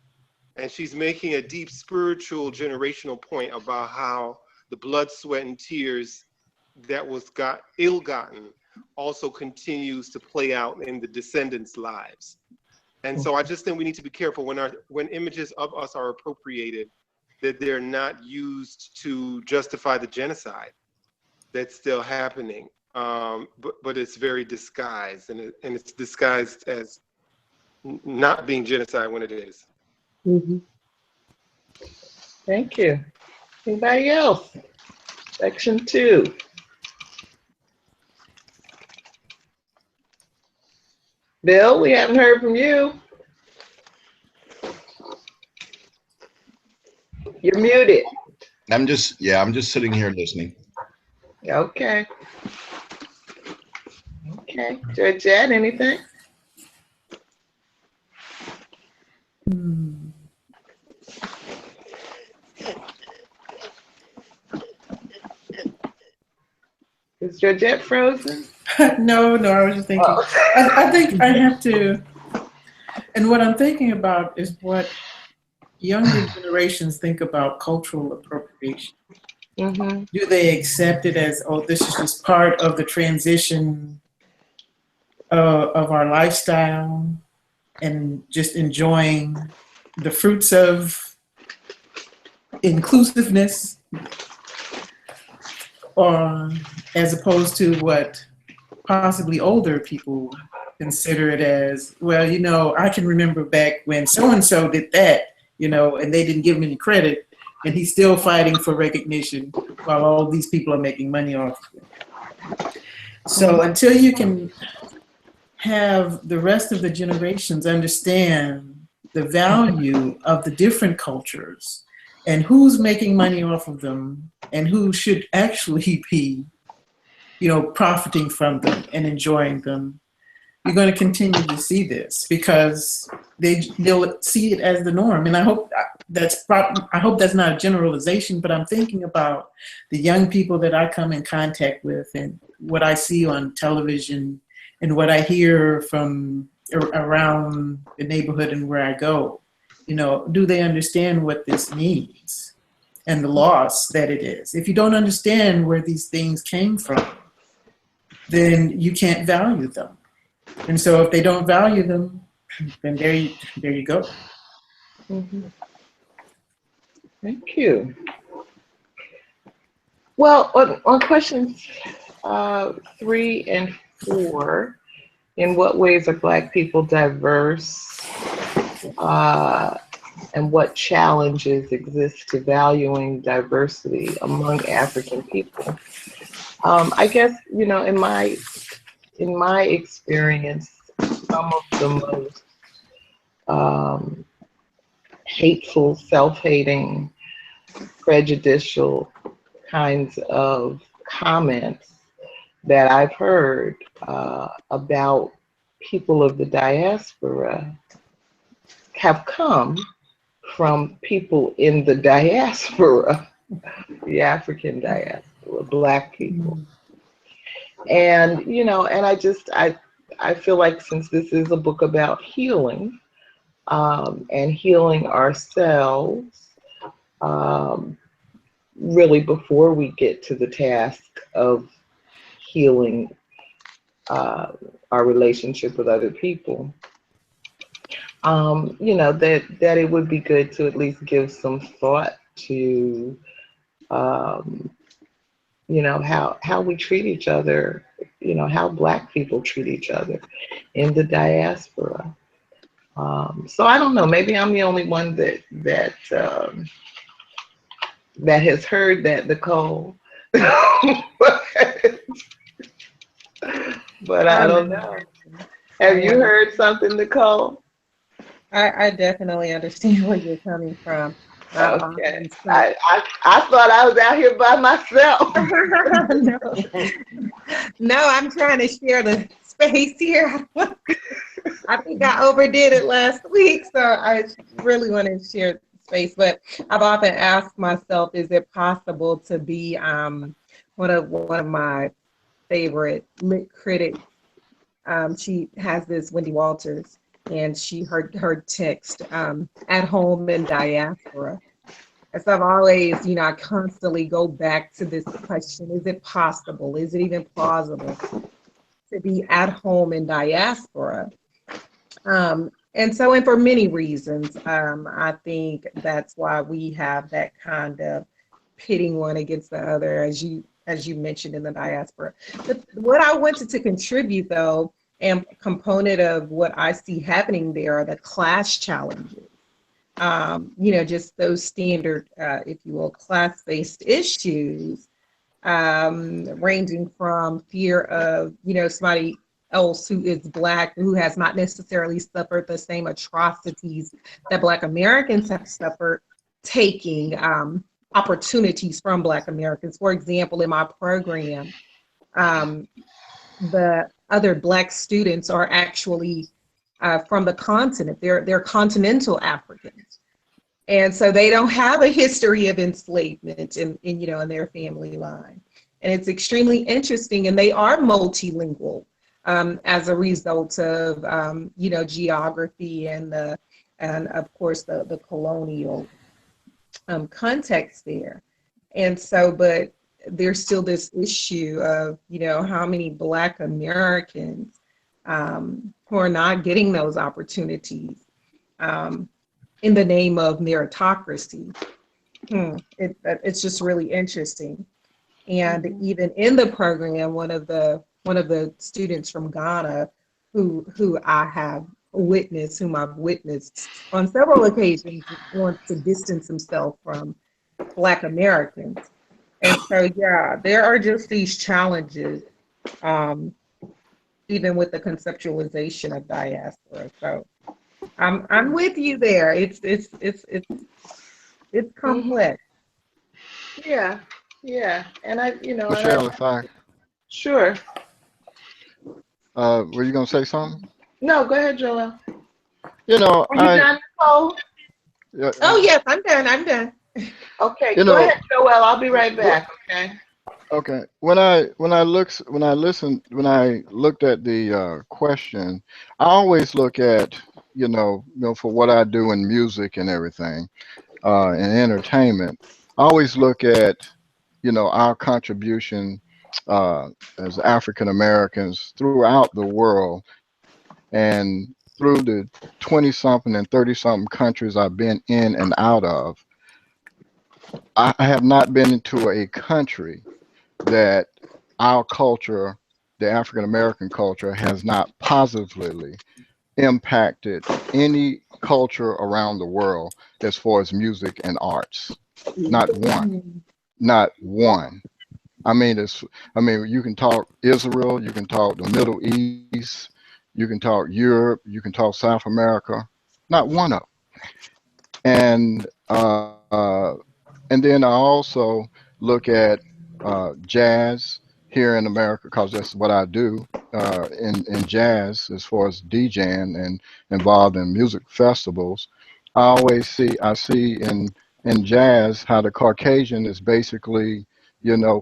And she's making a deep spiritual generational point about how the blood, sweat, and tears that was ill-gotten also continues to play out in the descendants' lives. And so I just think we need to be careful when images of us are appropriated, that they're not used to justify the genocide that's still happening. But it's very disguised, and it's disguised as not being genocide when it is. Mm-hmm. Thank you. Anybody else? Section 2. Bill, we haven't heard from you. You're muted. I'm just sitting here listening. Okay. Okay. Georgette, anything? Is Georgette frozen? No, I was just thinking. Oh. I think I have to, and what I'm thinking about is what younger generations think about cultural appropriation. Mm-hmm. Do they accept it as, oh, this is just part of the transition of our lifestyle and just enjoying the fruits of inclusiveness, or as opposed to what possibly older people consider it as, well, you know, I can remember back when so-and-so did that, you know, and they didn't give him any credit, and he's still fighting for recognition while all these people are making money off of it. So until you can have the rest of the generations understand the value of the different cultures and who's making money off of them and who should actually be, you know, profiting from them and enjoying them, you're going to continue to see this because they'll see it as the norm. And I hope that's not a generalization, but I'm thinking about the young people that I come in contact with and what I see on television and what I hear from around the neighborhood and where I go. You know, do they understand what this means and the loss that it is? If you don't understand where these things came from, then you can't value them. And so if they don't value them, then there you go. Mm-hmm. Thank you. Well, on questions 3 and 4, in what ways are Black people diverse, and what challenges exist to valuing diversity among African people? I guess, you know, in my experience, some of the most hateful, self-hating, prejudicial kinds of comments that I've heard about people of the diaspora have come from people in the diaspora, the African diaspora, Black people. And, you know, and I feel like since this is a book about healing, and healing ourselves, really before we get to the task of healing our relationship with other people, you know, that it would be good to at least give some thought to, you know, how we treat each other, you know, how Black people treat each other in the diaspora. So I don't know, maybe I'm the only one that has heard that, Nicole. but I don't know. Have you heard something, Nicole? I definitely understand where you're coming from. Okay. I thought I was out here by myself. No, I'm trying to share the space here. I think I overdid it last week, so I really want to share space. But I've often asked myself, is it possible to be one of my favorite lit critics? She has this, Wendy Walters, and her text, At Home in Diaspora. And so I've always, I constantly go back to this question: is it possible? Is it even plausible to be at home in diaspora? And for many reasons, I think that's why we have that kind of pitting one against the other, as you mentioned, in the diaspora. But what I wanted to contribute, though, and a component of what I see happening there, are the class challenges. Just those standard, if you will, class-based issues, ranging from fear of, somebody else who is Black, who has not necessarily suffered the same atrocities that Black Americans have suffered, taking opportunities from Black Americans. For example, in my program, the other Black students are actually from the continent. They're continental Africans. And so they don't have a history of enslavement in their family line. And it's extremely interesting, and they are multilingual as a result of geography and of course the colonial context there. And so, but there's still this issue of how many Black Americans who are not getting those opportunities in the name of meritocracy. It's just really interesting. And even in the program, one of the students from Ghana, whom I've witnessed on several occasions, wants to distance himself from Black Americans. And so, yeah, there are just these challenges, even with the conceptualization of diaspora. So I'm with you there. It's complex. Yeah. And Michelle, sure. Were you gonna say something? No, go ahead, Joel. Are you done, Nicole? Oh yes, I'm done. Okay, go ahead, Joel. I'll be right back. Okay. Okay. When I looked at the question, I always look at for what I do in music and everything, and entertainment. I always look at our contribution as African Americans throughout the world, and through the 20-something and 30-something countries I've been in and out of. I have not been into a country that our culture, the African American culture, has not positively impacted any culture around the world as far as music and arts. Not one. Not one. I mean, you can talk Israel, you can talk the Middle East, you can talk Europe, you can talk South America. Not one of them. And then I also look at jazz here in America, because that's what I do in jazz as far as DJing and involved in music festivals. I see in jazz how the Caucasian is basically,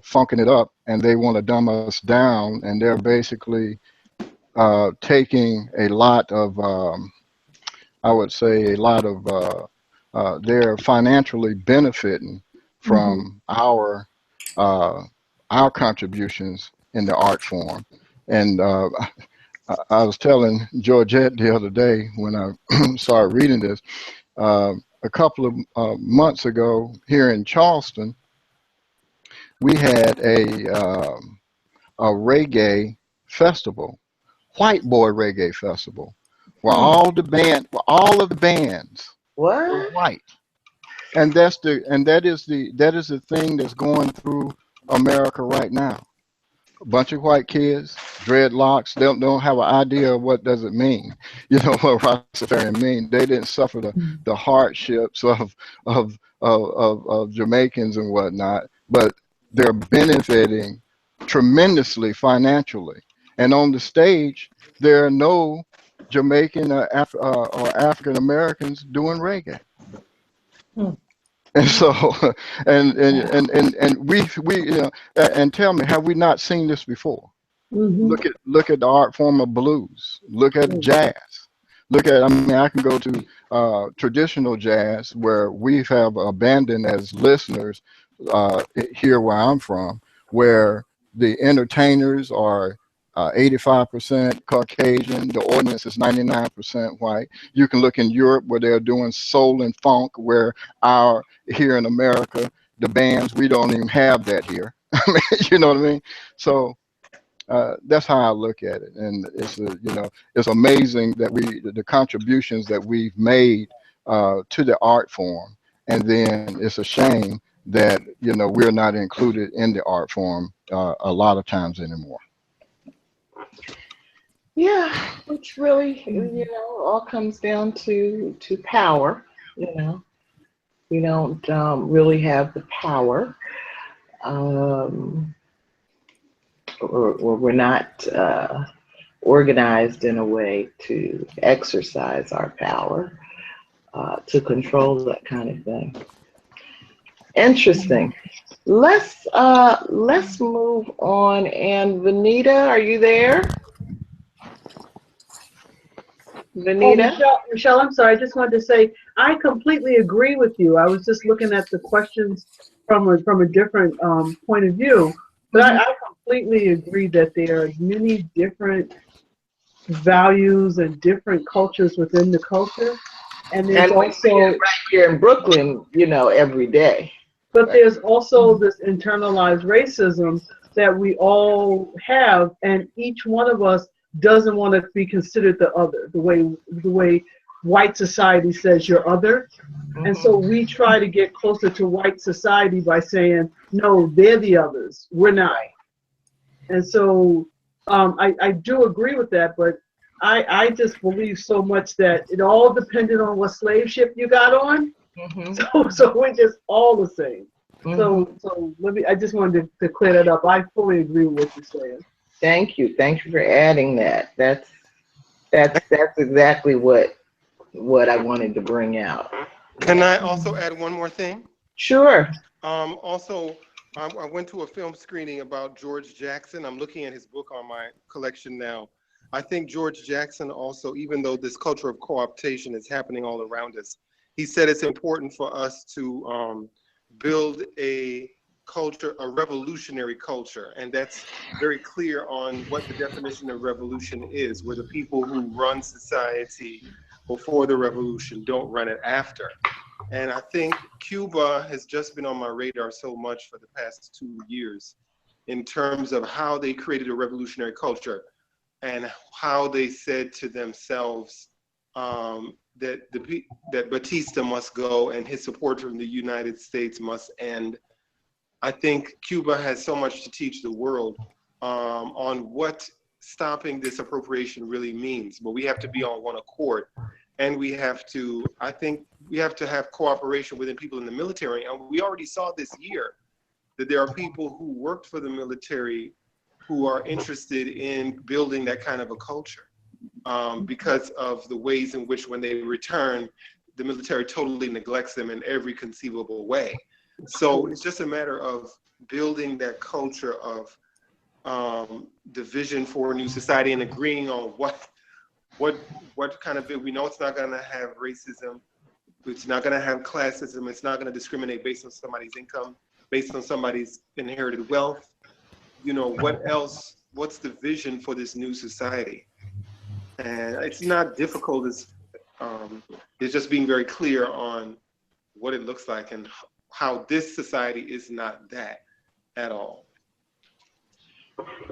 funking it up, and they want to dumb us down, and they're basically taking a lot of, I would say, they're financially benefiting from our contributions in the art form. And I was telling Georgette the other day when I started reading this, a couple of months ago here in Charleston, we had a reggae festival, white boy reggae festival, where all of the bands were white. And that is the thing that's going through America right now. a bunch of white kids, dreadlocks. They don't have an idea of what does it mean. You know what Rastafarian mean. They didn't suffer the hardships of Jamaicans and whatnot, but they're benefiting tremendously financially. And on the stage, there are no Jamaican or African Americans doing reggae. And so, and we you know, and tell me, have we not seen this before? Look at the art form of blues. Look at jazz. Look at, I mean, I can go to traditional jazz where we have abandoned as listeners here where I'm from, where the entertainers are 85% Caucasian. The audience is 99% white. You can look in Europe where they're doing soul and funk, where here in America, the bands, we don't even have that here. I mean, you know what I mean? So that's how I look at it. And it's, you know, it's amazing that the contributions that we've made to the art form. And then it's a shame that, you know, we're not included in the art form a lot of times anymore. Yeah, which really, you know, all comes down to power. You know, we don't really have the power, or we're not organized in a way to exercise our power, to control that kind of thing. Interesting. Let's move on. And Venita, are you there? Venita? Michelle, I'm sorry. I just wanted to say I completely agree with you. I was just looking at the questions from a different point of view, but I completely agree that there are many different values and different cultures within the culture, and there's also right here in Brooklyn, you know, every day. But there's also this internalized racism that we all have, and each one of us doesn't want to be considered the other, the way white society says you're other. And so we try to get closer to white society by saying, no, they're the others, we're not. And so I do agree with that, but I just believe so much that it all depended on what slave ship you got on. So we're just all the same. So I just wanted to clear that up. I fully agree with what you're saying. Thank you for adding that. That's exactly what I wanted to bring out. Can I also add one more thing? Sure. Also, I went to a film screening about George Jackson. I'm looking at his book on my collection now. I think George Jackson also, even though this culture of co-optation is happening all around us, he said it's important for us to build a culture, a revolutionary culture, and that's very clear on what the definition of revolution is, where the people who run society before the revolution don't run it after. And I think Cuba has just been on my radar so much for the past 2 years in terms of how they created a revolutionary culture and how they said to themselves that Batista must go and his support from the United States must end. I think Cuba has so much to teach the world on what stopping this appropriation really means, but we have to be on one accord. And we have to, I think we have to have cooperation within people in the military. And we already saw this year that there are people who worked for the military who are interested in building that kind of a culture because of the ways in which when they return, the military totally neglects them in every conceivable way. So it's just a matter of building that culture of the vision for a new society and agreeing on what kind of, we know it's not going to have racism, it's not going to have classism, it's not going to discriminate based on somebody's income, based on somebody's inherited wealth. You know, what else, what's the vision for this new society? And it's not difficult, it's just being very clear on what it looks like and how this society is not that at all.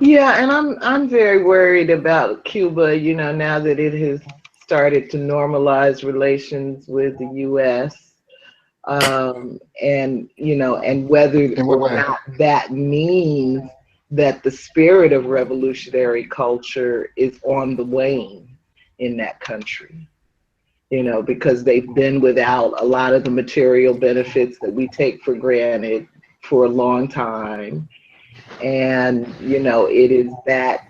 Yeah, and I'm very worried about Cuba, you know, now that it has started to normalize relations with the U.S. And, you know, and whether or not that means that the spirit of revolutionary culture is on the wane in that country. You know, because they've been without a lot of the material benefits that we take for granted for a long time. And, you know, it is that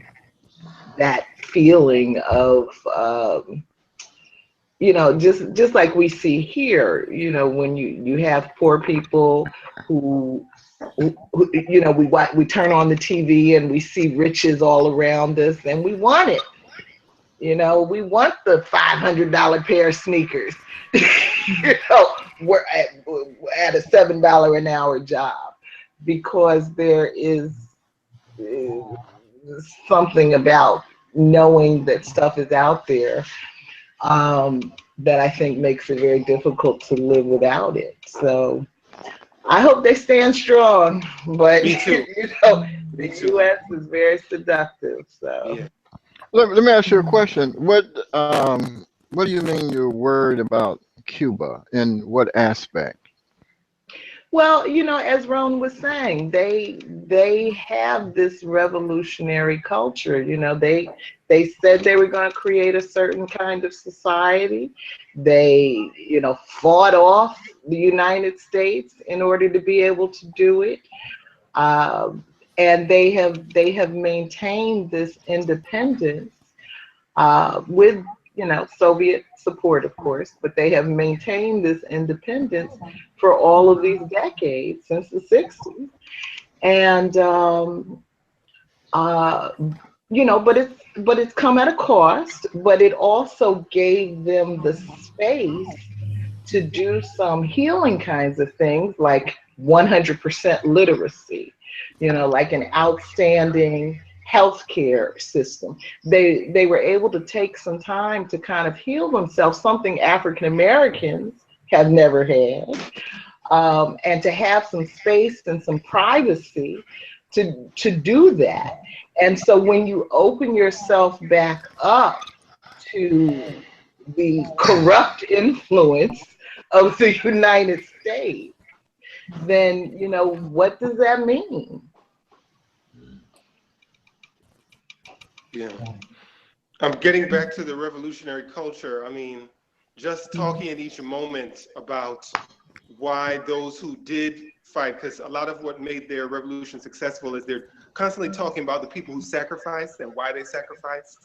feeling of, you know, just like we see here, you know, when you have poor people who you know, we turn on the TV and we see riches all around us and we want it. You know, we want the $500 pair of sneakers. You know, we're at a $7 an hour job, because there is something about knowing that stuff is out there that I think makes it very difficult to live without it. So I hope they stand strong, but Me too. you know, the U.S. is very seductive. So. Yeah. Let me ask you a question. What do you mean you're worried about Cuba? In what aspect? Well, you know, as Rhone was saying, they have this revolutionary culture. You know, they said they were going to create a certain kind of society. They, you know, fought off the United States in order to be able to do it, and they have maintained this independence with, you know, Soviet support, of course, but they have maintained this independence for all of these decades since the 60s. And you know, but it's come at a cost, but it also gave them the space to do some healing kinds of things, like 100% literacy, you know, like an outstanding healthcare system. They were able to take some time to kind of heal themselves, something African Americans have never had, and to have some space and some privacy to do that. And so when you open yourself back up to the corrupt influence of the United States, then, you know, what does that mean? Yeah. I'm getting back to the revolutionary culture. I mean, just talking at each moment about why those who did fight, because a lot of what made their revolution successful is they're constantly talking about the people who sacrificed and why they sacrificed.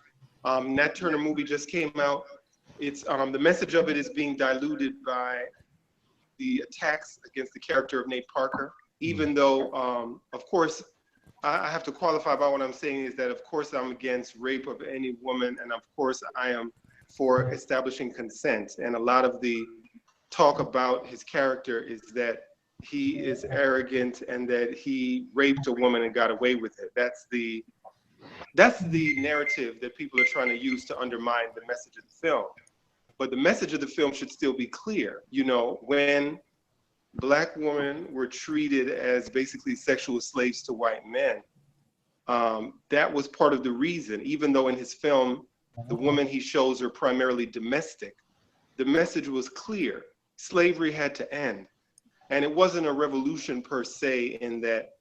Nat Turner movie just came out. It's the message of it is being diluted by the attacks against the character of Nate Parker, even though, of course, I have to qualify by what I'm saying is that, of course, I'm against rape of any woman, and of course, I am for establishing consent. And a lot of the talk about his character is that he is arrogant and that he raped a woman and got away with it. That's the narrative that people are trying to use to undermine the message of the film. But the message of the film should still be clear. You know, when Black women were treated as basically sexual slaves to white men, that was part of the reason. Even though in his film, the women he shows are primarily domestic, the message was clear. Slavery had to end. And it wasn't a revolution per se in that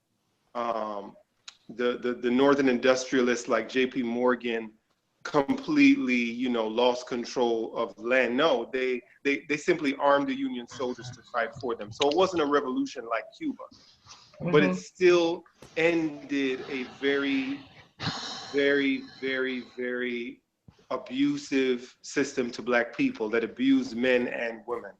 the northern industrialists like J.P. Morgan completely, you know, lost control of land. No, they simply armed the Union soldiers to fight for them. So it wasn't a revolution like Cuba, but it still ended a very, very, very, very abusive system to Black people that abused men and women.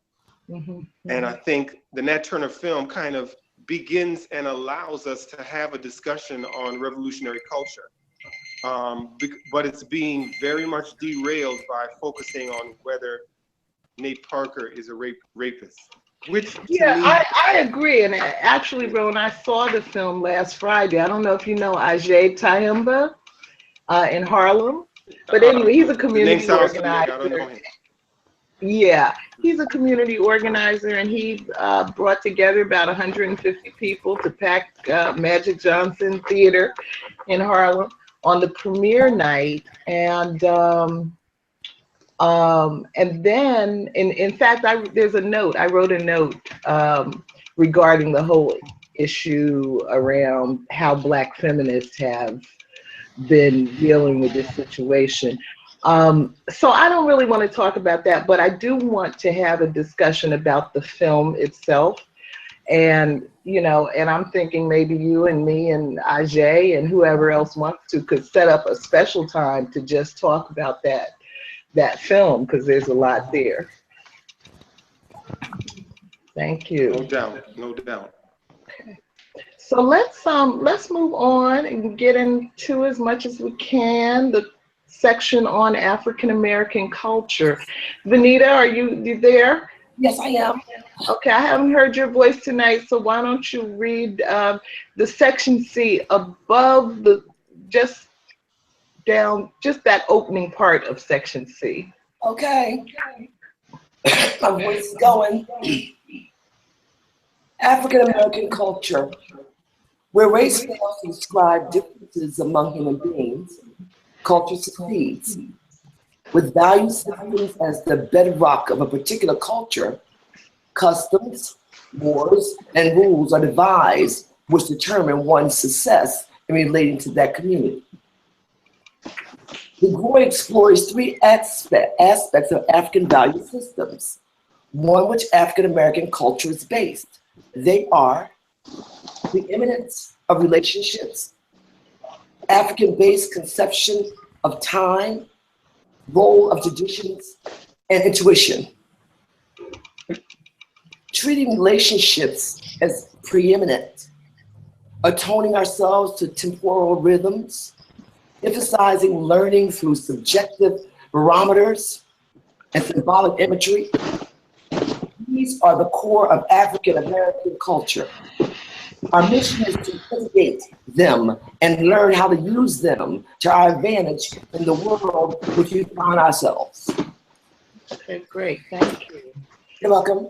And I think the Nat Turner film kind of begins and allows us to have a discussion on revolutionary culture. But it's being very much derailed by focusing on whether Nate Parker is a rapist. Which, yeah, me, I agree. And actually, Rhone, I saw the film last Friday. I don't know if you know Ajay Tayumba in Harlem. But anyway, he's a community organizer. I don't know him. Yeah, he's a community organizer, and he brought together about 150 people to pack Magic Johnson Theater in Harlem on the premiere night. And then, in fact, there's a note. I wrote a note regarding the whole issue around how Black feminists have been dealing with this situation. So I don't really want to talk about that, but I do want to have a discussion about the film itself. And, you know, and I'm thinking maybe you and me and Ajay and whoever else wants to could set up a special time to just talk about that film, because there's a lot there. Thank you. No doubt, no doubt. Okay. So let's move on and get into as much as we can the section on African American culture. Venita, are you there? Yes, I am. Okay, I haven't heard your voice tonight, so why don't you read the section C above just that opening part of section C. Okay. My voice is going. African American culture, where race fails to describe differences among human beings, culture succeeds. With value systems as the bedrock of a particular culture, customs, wars, and rules are devised which determine one's success in relating to that community. DeGruy explores three aspects of African value systems, one which African American culture is based. They are the imminence of relationships, African-based conception of time, role of traditions, and intuition. Treating relationships as preeminent, atoning ourselves to temporal rhythms, emphasizing learning through subjective barometers and symbolic imagery. These are the core of African American culture. Our mission is to investigate them and learn how to use them to our advantage in the world which we find ourselves. Okay, great, thank you. You're welcome.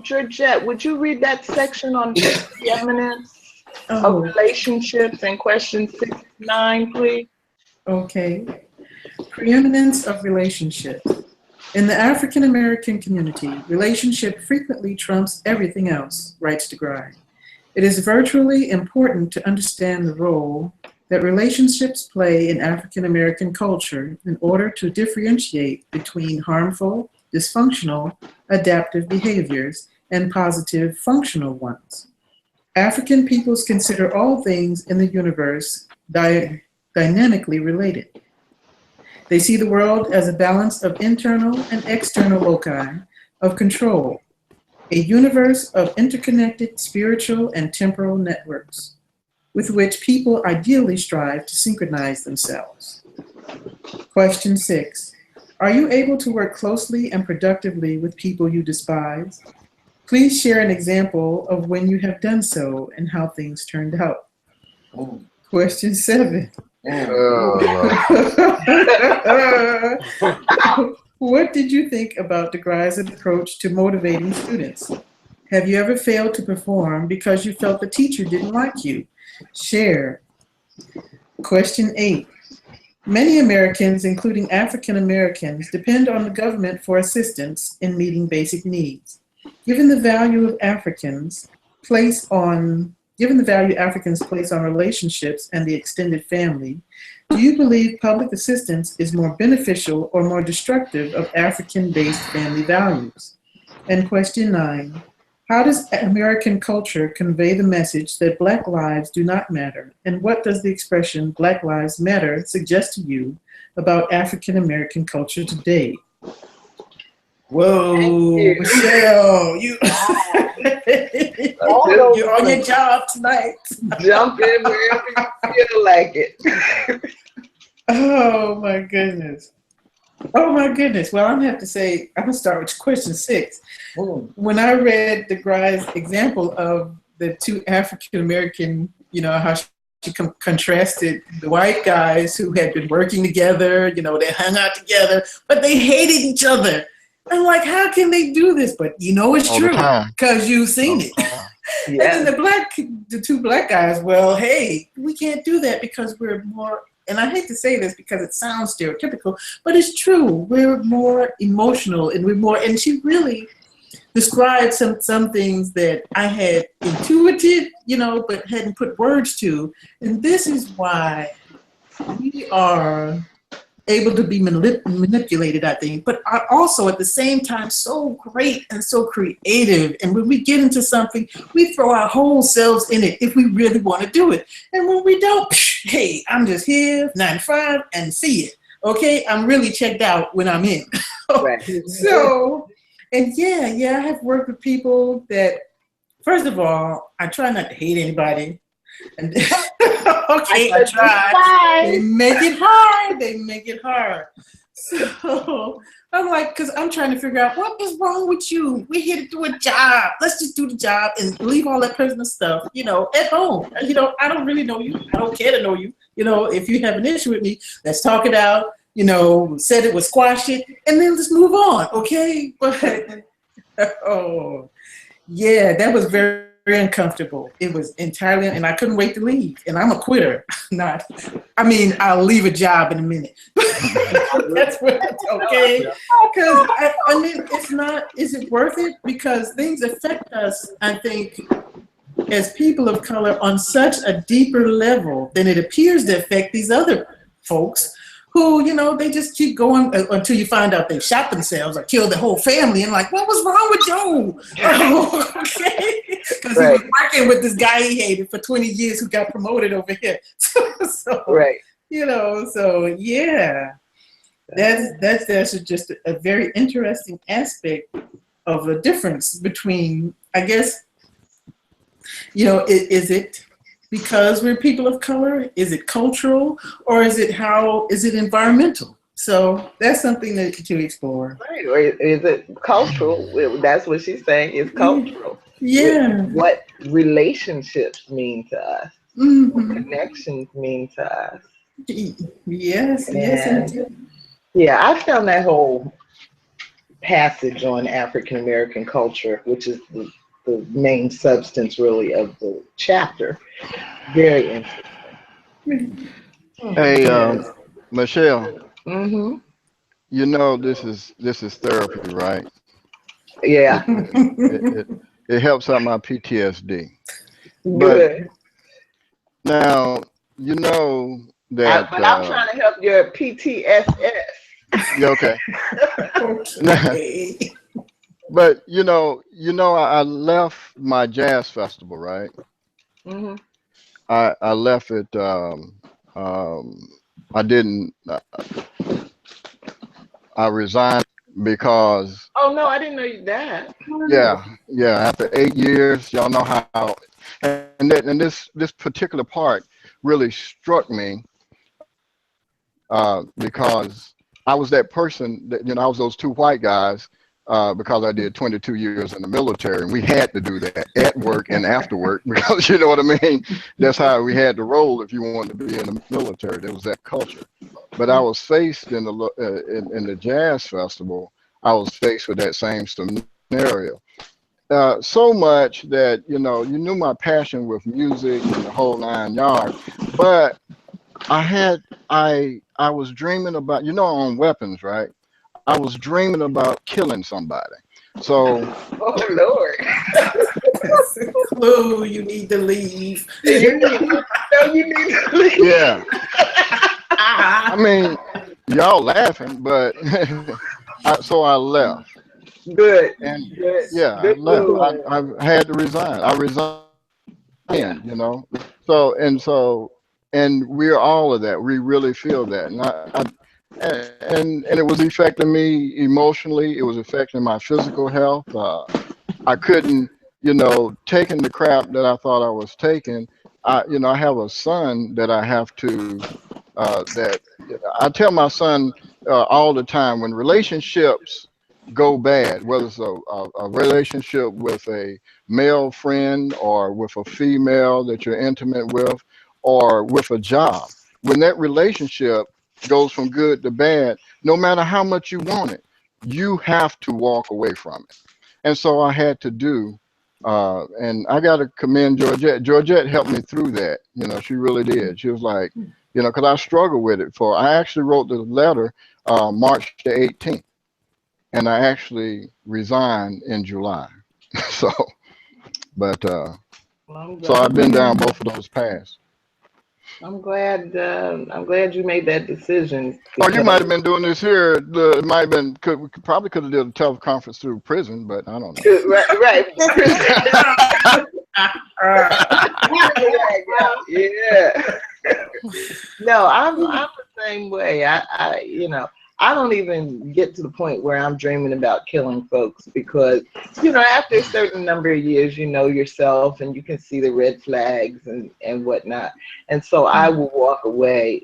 Georgette, would you read that section on preeminence of relationships and question 69, please? Okay. Preeminence of relationships. In the African American community, relationship frequently trumps everything else, writes DeGruy. It is virtually important to understand the role that relationships play in African American culture in order to differentiate between harmful, dysfunctional, adaptive behaviors and positive, functional ones. African peoples consider all things in the universe dynamically related. They see the world as a balance of internal and external loci of control, a universe of interconnected spiritual and temporal networks with which people ideally strive to synchronize themselves. Question 6. Are you able to work closely and productively with people you despise? Please share an example of when you have done so and how things turned out. Question 7. What did you think about DeGruy's approach to motivating students? Have you ever failed to perform because you felt the teacher didn't like you? Share. Question 8. Many Americans, including African Americans, depend on the government for assistance in meeting basic needs. Given the value Africans place on relationships and the extended family, do you believe public assistance is more beneficial or more destructive of African-based family values? And question 9, how does American culture convey the message that Black lives do not matter? And what does the expression Black Lives Matter suggest to you about African American culture today? Whoa, Michelle, you're on your job tonight. Jump in wherever you feel like it. Oh my goodness. Oh my goodness. Well, I'm gonna have to say, I'm gonna start with question 6. When I read DeGruy's example of the two African American, you know, how she contrasted the white guys who had been working together, you know, they hung out together, but they hated each other. I'm like, how can they do this? But you know it's true because you've seen it. And then the two black guys, well, hey, we can't do that because we're more, and I hate to say this because it sounds stereotypical, but it's true. We're more emotional and we're more, and she really, describe some things that I had intuited, but hadn't put words to. And this is why we are able to be manipulated, I think, but are also at the same time so great and so creative. And when we get into something, we throw our whole selves in it if we really want to do it. And when we don't, hey, I'm just here, 9 to 5, and see it. Okay, I'm really checked out when I'm in. Right. So, and I have worked with people that, first of all, I try not to hate anybody. And okay, I try. They make it hard. So I'm like, because I'm trying to figure out what is wrong with you. We're here to do a job. Let's just do the job and leave all that personal stuff, at home. I don't really know you. I don't care to know you. If you have an issue with me, let's talk it out. Said it, was squash it, and then let's move on, okay? But that was very, very uncomfortable. It was entirely, and I couldn't wait to leave. And I'm a quitter. I'll leave a job in a minute. That's what it's okay. Because it's not. Is it worth it? Because things affect us, I think, as people of color on such a deeper level than it appears to affect these other folks who, they just keep going until you find out they shot themselves or killed the whole family. And like, what was wrong with Joe? Okay. Because he was working with this guy he hated for 20 years who got promoted over here. So, right. That's just a very interesting aspect of a difference between, I guess, is it because we're people of color? Is it cultural? Or is it environmental? So that's something to explore. Right. Or is it cultural? That's what she's saying, is cultural. Yeah. What relationships mean to us. What connections mean to us. Yes, indeed. Yeah, I found that whole passage on African American culture, which is the main substance really of the chapter, very interesting. Hey, Michelle. Mm-hmm. This is therapy, right? Yeah. It helps out my PTSD. Good. But now that. But I'm trying to help your PTSS. Yeah, okay. But I left my jazz festival, right? Mm-hmm. I left it. I didn't. I resigned because. Oh no, I didn't know that. Yeah. After 8 years, y'all know how. And this particular part really struck me because I was that person that I was those two white guys. Because I did 22 years in the military, and we had to do that at work and after work, because you know what I mean? That's how we had to roll if you wanted to be in the military. There was that culture. But I was faced in the jazz festival, I was faced with that same scenario. So much that, you knew my passion with music and the whole 9 yards, but I was dreaming about, on weapons, right? I was dreaming about killing somebody. So, oh Lord, that's a clue. You need to leave. You need to leave. Yeah. I mean, y'all laughing, but so I left. Good. And good. yeah, Good. I left. I had to resign. I resigned. And we're all of that. We really feel that, and it was affecting me emotionally. It was affecting my physical health. I couldn't, taking the crap that I thought I was taking. I have a son that I have to. That I tell my son all the time, when relationships go bad, whether it's a relationship with a male friend or with a female that you're intimate with, or with a job, when that relationship goes from good to bad, no matter how much you want it, you have to walk away from it. And so I had to do, and I got to commend Georgette. Georgette helped me through that. She really did. She was like, because I struggled with it I actually wrote the letter March the 18th. and I actually resigned in July. So, but so I've been down both of those paths. I'm glad. I'm glad you made that decision. Or you might have been doing this here. It might have been. Probably could have did a teleconference through prison, but I don't know. Right. Yeah. No, I'm the same way. I don't even get to the point where I'm dreaming about killing folks because, after a certain number of years, you know yourself and you can see the red flags and whatnot. And so I will walk away,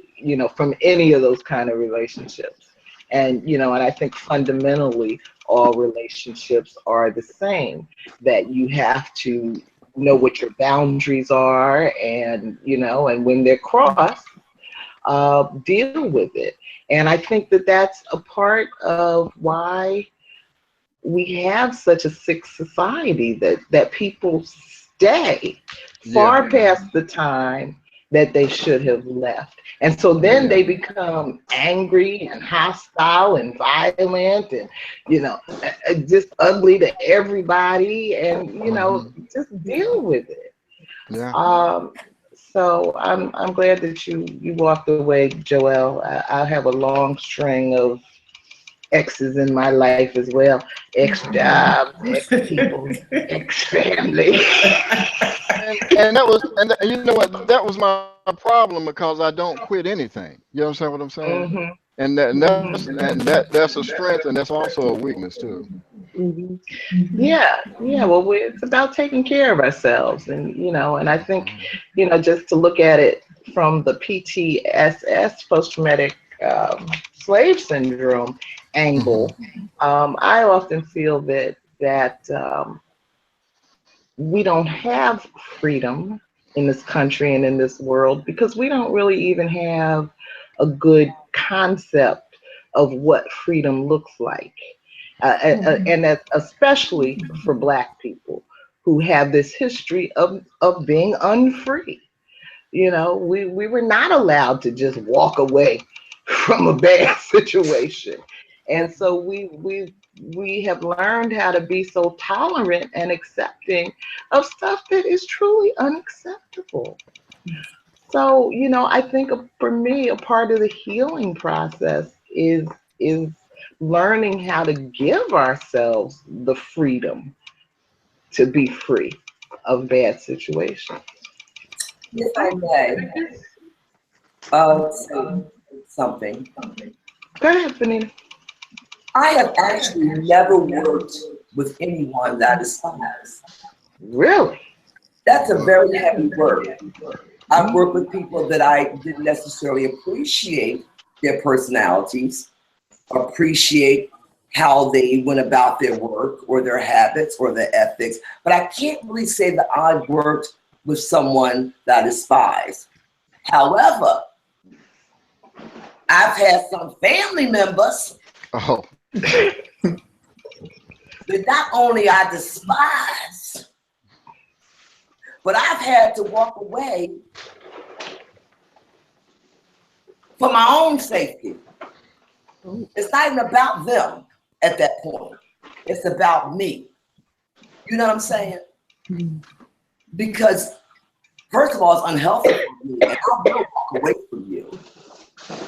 from any of those kind of relationships. And, and I think fundamentally all relationships are the same, that you have to know what your boundaries are and, and when they're crossed, deal with it. And I think that that's a part of why we have such a sick society, that people stay far past the time that they should have left. And so then they become angry and hostile and violent and, just ugly to everybody and, just deal with it. Yeah. So I'm glad that you walked away, Joelle. I have a long string of exes in my life as well. Ex-jobs, ex-people, ex-family. and that was, and you know what, that was my problem because I don't quit anything. You understand what I'm saying? Mm-hmm. And that's a strength, and that's also a weakness too. Yeah. Well, it's about taking care of ourselves, and and I think, just to look at it from the PTSS, post-traumatic slave syndrome angle, I often feel that we don't have freedom in this country and in this world because we don't really even have a good concept of what freedom looks like. And that's especially for Black people who have this history of being unfree. We were not allowed to just walk away from a bad situation. And so we have learned how to be so tolerant and accepting of stuff that is truly unacceptable. So, I think for me, a part of the healing process is learning how to give ourselves the freedom to be free of bad situations. If I may, say something. Go ahead, Venita. I have actually never worked with anyone that is despise. Really? That's a very heavy word. I've worked with people that I didn't necessarily appreciate their personalities, appreciate how they went about their work or their habits or their ethics, but I can't really say that I've worked with someone that I despise. However, I've had some family members that not only I despise, but I've had to walk away for my own safety. It's not even about them at that point. It's about me. You know what I'm saying? Because first of all, it's unhealthy for me, and I will walk away from you.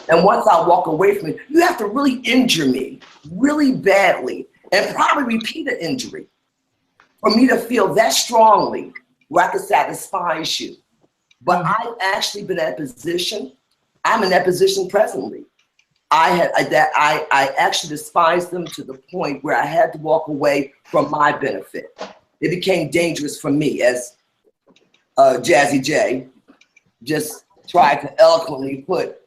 And once I walk away from you, you have to really injure me really badly and probably repeat an injury for me to feel that strongly where I can satisfy you. But I've actually been in that position. I'm in that position presently. I actually despised them to the point where I had to walk away from my benefit. It became dangerous for me, as Jazzy J just tried to eloquently put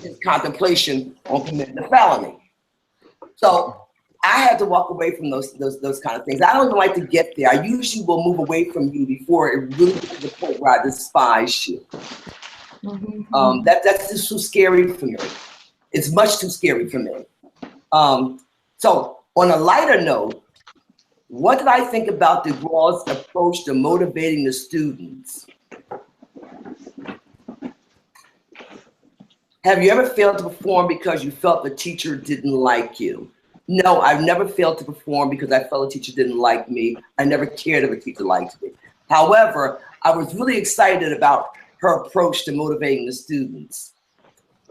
his contemplation on committing a felony. So I had to walk away from those kind of things. I don't even like to get there. I usually will move away from you before it really gets to the point where I despise you. That's just too scary for me. It's much too scary for me. So on a lighter note, what did I think about DeGruy's approach to motivating the students? Have you ever failed to perform because you felt the teacher didn't like you? No, I've never failed to perform because I felt a teacher didn't like me. I never cared if a teacher liked me. However, I was really excited about her approach to motivating the students.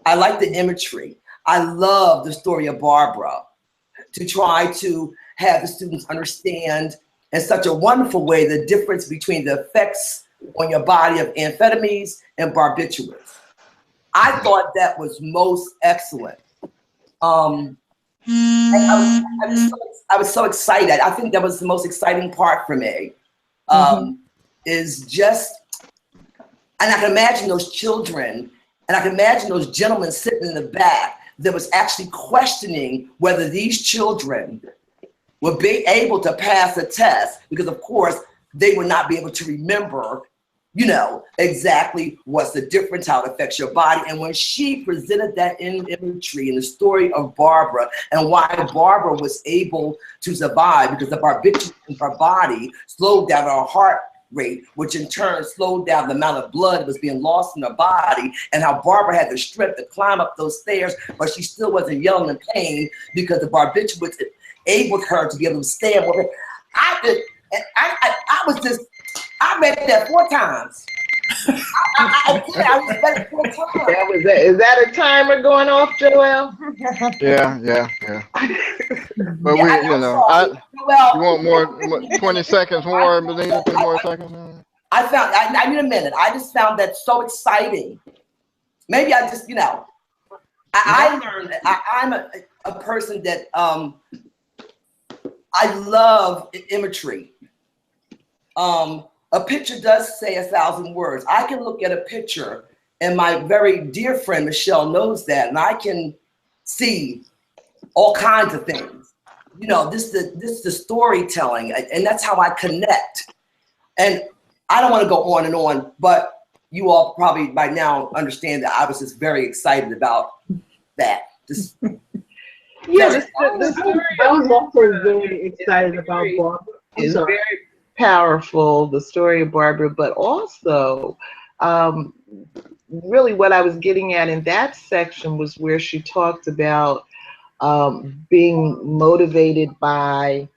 I like the imagery. I love the story of Barbara, to try to have the students understand in such a wonderful way the difference between the effects on your body of amphetamines and barbiturates. I thought that was most excellent. And I was so excited. I think that was the most exciting part for me. Is just, and I can imagine those children, and I can imagine those gentlemen sitting in the back that was actually questioning whether these children would be able to pass a test, because of course they would not be able to remember, you know, exactly what's the difference, how it affects your body. And when she presented that imagery in the story of Barbara and why Barbara was able to survive because the barbiturates in her body slowed down her heart rate, which in turn slowed down the amount of blood that was being lost in her body, and how Barbara had the strength to climb up those stairs, but she still wasn't yelling in pain because the barbiturates enabled her to be able to stand with her. I was just, I read that 4 times. I read it 4 times. Is that a timer going off, Joelle? Yeah. But Yeah, you know, you want more, 20 seconds more, Venita, 20 more seconds? I need a minute. I just found that so exciting. Maybe I just, you know, I learned that I'm a person that, I love imagery. A picture does say 1,000 words. I can look at a picture, and my very dear friend Michelle knows that, and I can see all kinds of things. You know, this is the storytelling, and that's how I connect. And I don't want to go on and on, but you all probably by now understand that I was just very excited about that. Just yeah, I was also very excited about Barbara. It's very powerful, the story of Barbara, but also really what I was getting at in that section was where she talked about being motivated by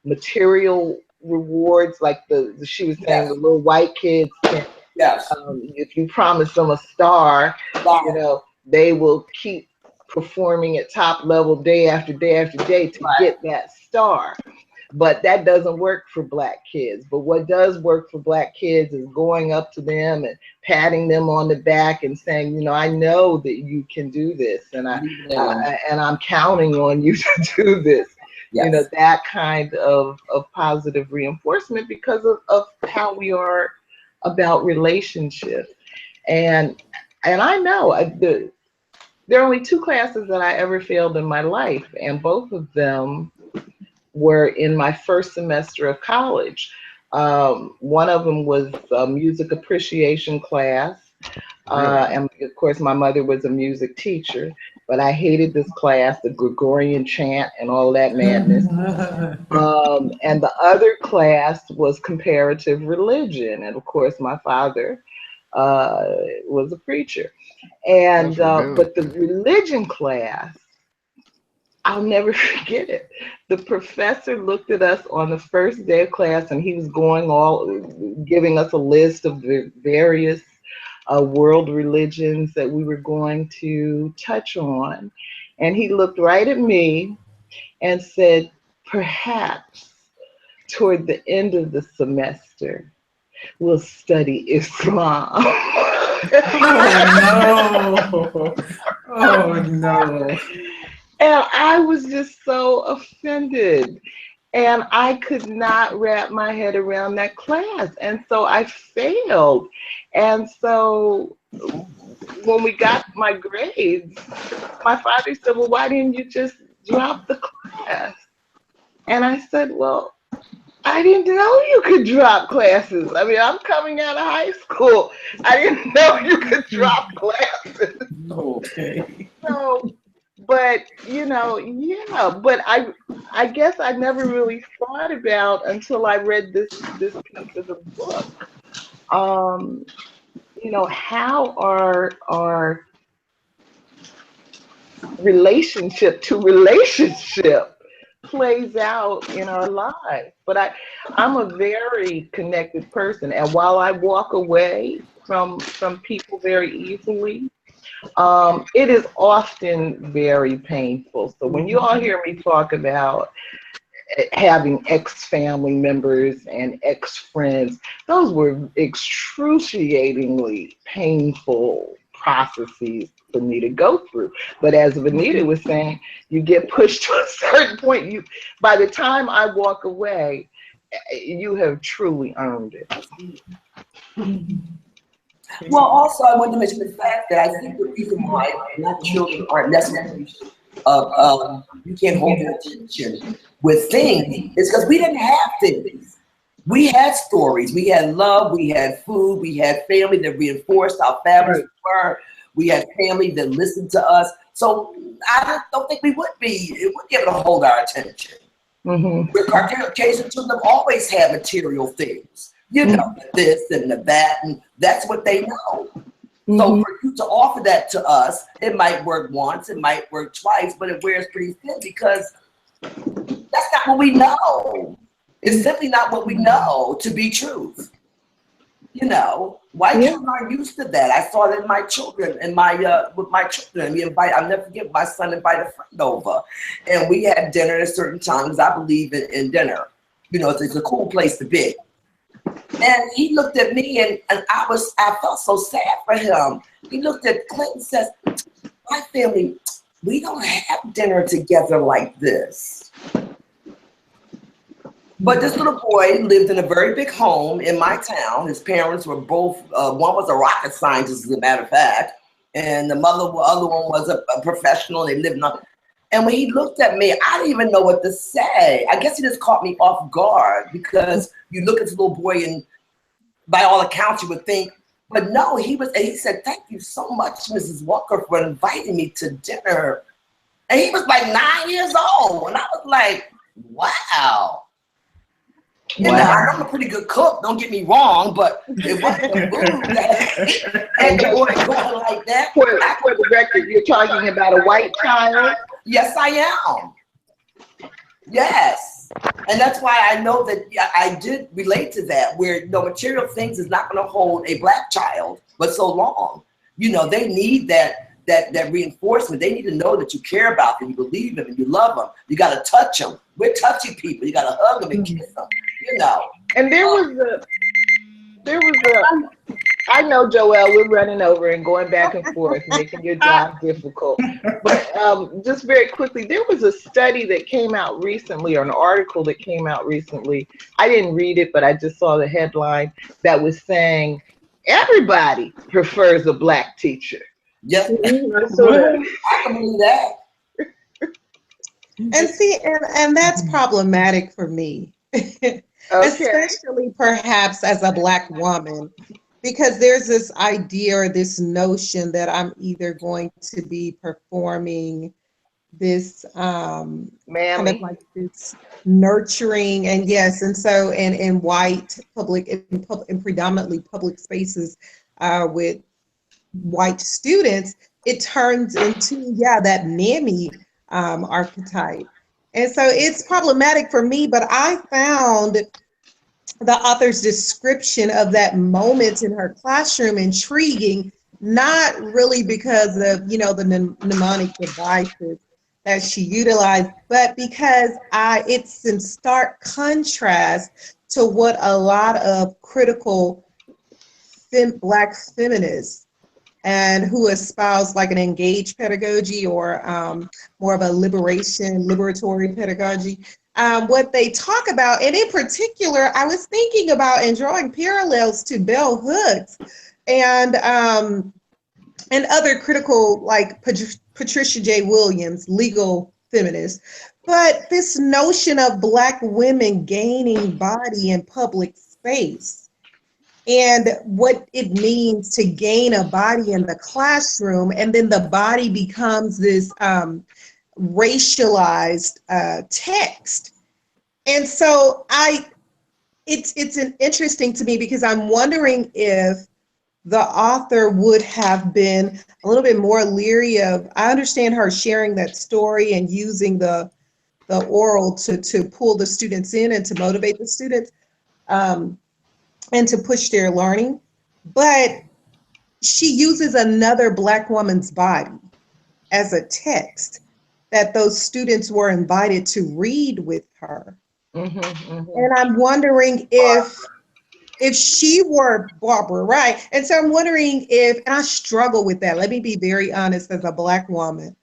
material rewards, like she was saying, the little white kids can, if you promise them a star, you know, they will keep performing at top level day after day after day to get that star. But that doesn't work for Black kids. But what does work for Black kids is going up to them and patting them on the back and saying, you know, I know that you can do this, and I'm counting on you to do this. Yes. You know, that kind of positive reinforcement because of how we are about relationships. And I know there are only 2 classes that I ever failed in my life, and both of them were in my first semester of college. One of them was a music appreciation class. And of course, my mother was a music teacher, but I hated this class, the Gregorian chant and all that madness. And the other class was comparative religion. And of course, my father was a preacher. And but the religion class, I'll never forget it. The professor looked at us on the first day of class, and he was giving us a list of the various world religions that we were going to touch on. And he looked right at me and said, perhaps toward the end of the semester, we'll study Islam. Oh no. And I was just so offended, and I could not wrap my head around that class, and so I failed. And so when we got my grades, my father said, well, why didn't you just drop the class? And I said, well, I didn't know you could drop classes. I mean, I'm coming out of high school. I didn't know you could drop classes. Okay. So, but you know, yeah, but I guess I never really thought about until I read this piece of the book. You know, how our relationship to relationship plays out in our lives. But I'm a very connected person, and while I walk away from people very easily, it is often very painful. So when you all hear me talk about having ex-family members and ex-friends, those were excruciatingly painful processes for me to go through. But as Venita was saying, you get pushed to a certain point. By the time I walk away, you have truly earned it. Well, also, I want to mention the fact that I think the reason why Black children aren't necessarily you can't hold their attention with things is because we didn't have things. We had stories, we had love, we had food, we had family that reinforced our families were. We had family that listened to us. So I don't think we would be able to hold our attention. We're Caucasian children always have material things. You know, this and the that, and that's what they know. So for you to offer that to us, it might work once, it might work twice, but it wears pretty thin because that's not what we know. It's simply not what we know to be truth. You know, white children aren't used to that. I saw it in my children, with my children. I'll never forget, my son invited a friend over, and we had dinner at a certain time because I believe in dinner. You know, it's a cool place to be. And he looked at me, and I felt so sad for him. He looked at Clint and says, "My family, we don't have dinner together like this." But this little boy lived in a very big home in my town. His parents were both, one was a rocket scientist, as a matter of fact, and the other one was a professional. They lived and when he looked at me, I didn't even know what to say. I guess he just caught me off guard because you look at this little boy and by all accounts you would think, but no, he said, "Thank you so much, Mrs. Walker, for inviting me to dinner." And he was like 9 years old. And I was like, wow. You know, I know I'm a pretty good cook, don't get me wrong, but it wasn't the food that and the boy going like that. For the record, you're talking about a white child? Yes, I am. Yes. And that's why I know that I did relate to that, where material things is not going to hold a Black child but so long. You know, they need that reinforcement. They need to know that you care about them, you believe them, and you love them. You got to touch them. We're touchy people. You got to hug them and kiss them. You know. And there was a. I know, Joelle, we're running over and going back and forth, making your job difficult. But just very quickly, there was a study that came out recently, or an article that came out recently. I didn't read it, but I just saw the headline that was saying everybody prefers a Black teacher. Yes, I can believe that. And see, and that's problematic for me. Especially perhaps as a Black woman, because there's this idea or this notion that I'm either going to be performing this kind of like this nurturing, and yes, and so in white public in predominantly public spaces with white students, it turns into that mammy archetype. And so it's problematic for me, but I found the author's description of that moment in her classroom intriguing, not really because of, the mnemonic devices that she utilized, but because it's in stark contrast to what a lot of critical Black feminists and who espouse like an engaged pedagogy or more of a liberatory pedagogy, what they talk about. And in particular, I was thinking about and drawing parallels to bell hooks and other critical, like Patricia J. Williams, legal feminist. But this notion of Black women gaining body in public space, and what it means to gain a body in the classroom, and then the body becomes this racialized text. And so it's interesting to me because I'm wondering if the author would have been a little bit more leery of, I understand her sharing that story and using the oral to pull the students in and to motivate the students and to push their learning. But she uses another Black woman's body as a text that those students were invited to read with her. And I'm wondering if she were Barbara, right? And so I'm wondering if, and I struggle with that. Let me be very honest, as a Black woman,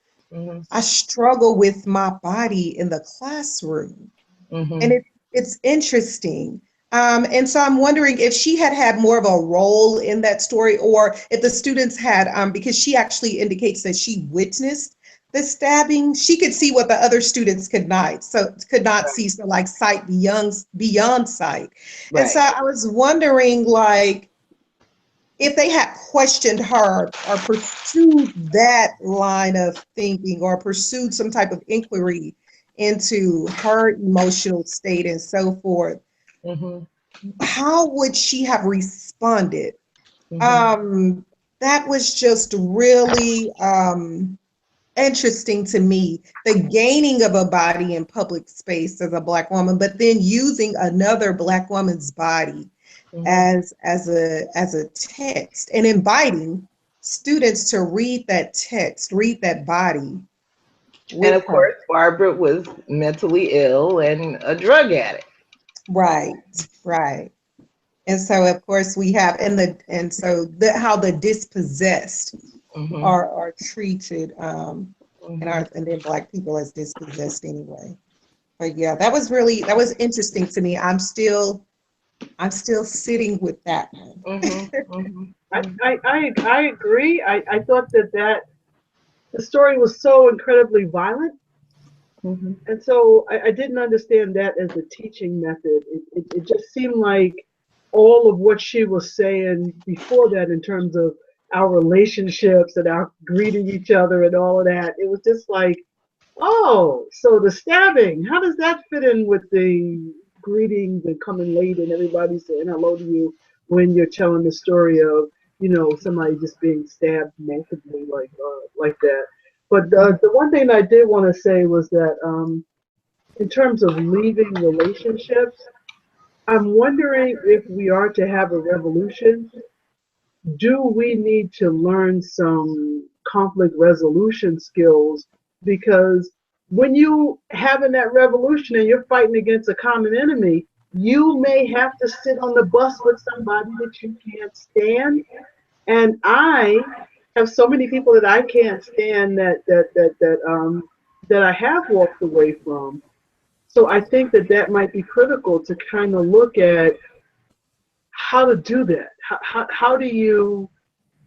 I struggle with my body in the classroom. And it's interesting. And so I'm wondering if she had more of a role in that story, or if the students had, because she actually indicates that she witnessed the stabbing, she could see what the other students could not see, so like sight beyond sight. And so I was wondering, like, if they had questioned her or pursued that line of thinking or pursued some type of inquiry into her emotional state and so forth, how would she have responded? That was just really interesting to me, the gaining of a body in public space as a Black woman, but then using another Black woman's body as a text, and inviting students to read that text, read that body. And of course, Barbara was mentally ill and a drug addict. Right. And so of course we have how the dispossessed are treated and then Black people as dispossessed anyway. But yeah, that was interesting to me. I'm still sitting with that one. I agree. I thought that the story was so incredibly violent. And so I didn't understand that as a teaching method. It just seemed like all of what she was saying before that, in terms of our relationships and our greeting each other and all of that, it was just like, oh, so the stabbing, how does that fit in with the greetings and coming late and everybody saying hello to you when you're telling the story of, you know, somebody just being stabbed multiply like that. But the one thing I did want to say was that in terms of leaving relationships, I'm wondering if we are to have a revolution, do we need to learn some conflict resolution skills? Because when you having that revolution and you're fighting against a common enemy, you may have to sit on the bus with somebody that you can't stand. And I have so many people that I can't stand that I have walked away from. So I think that might be critical to kind of look at how to do that. How do you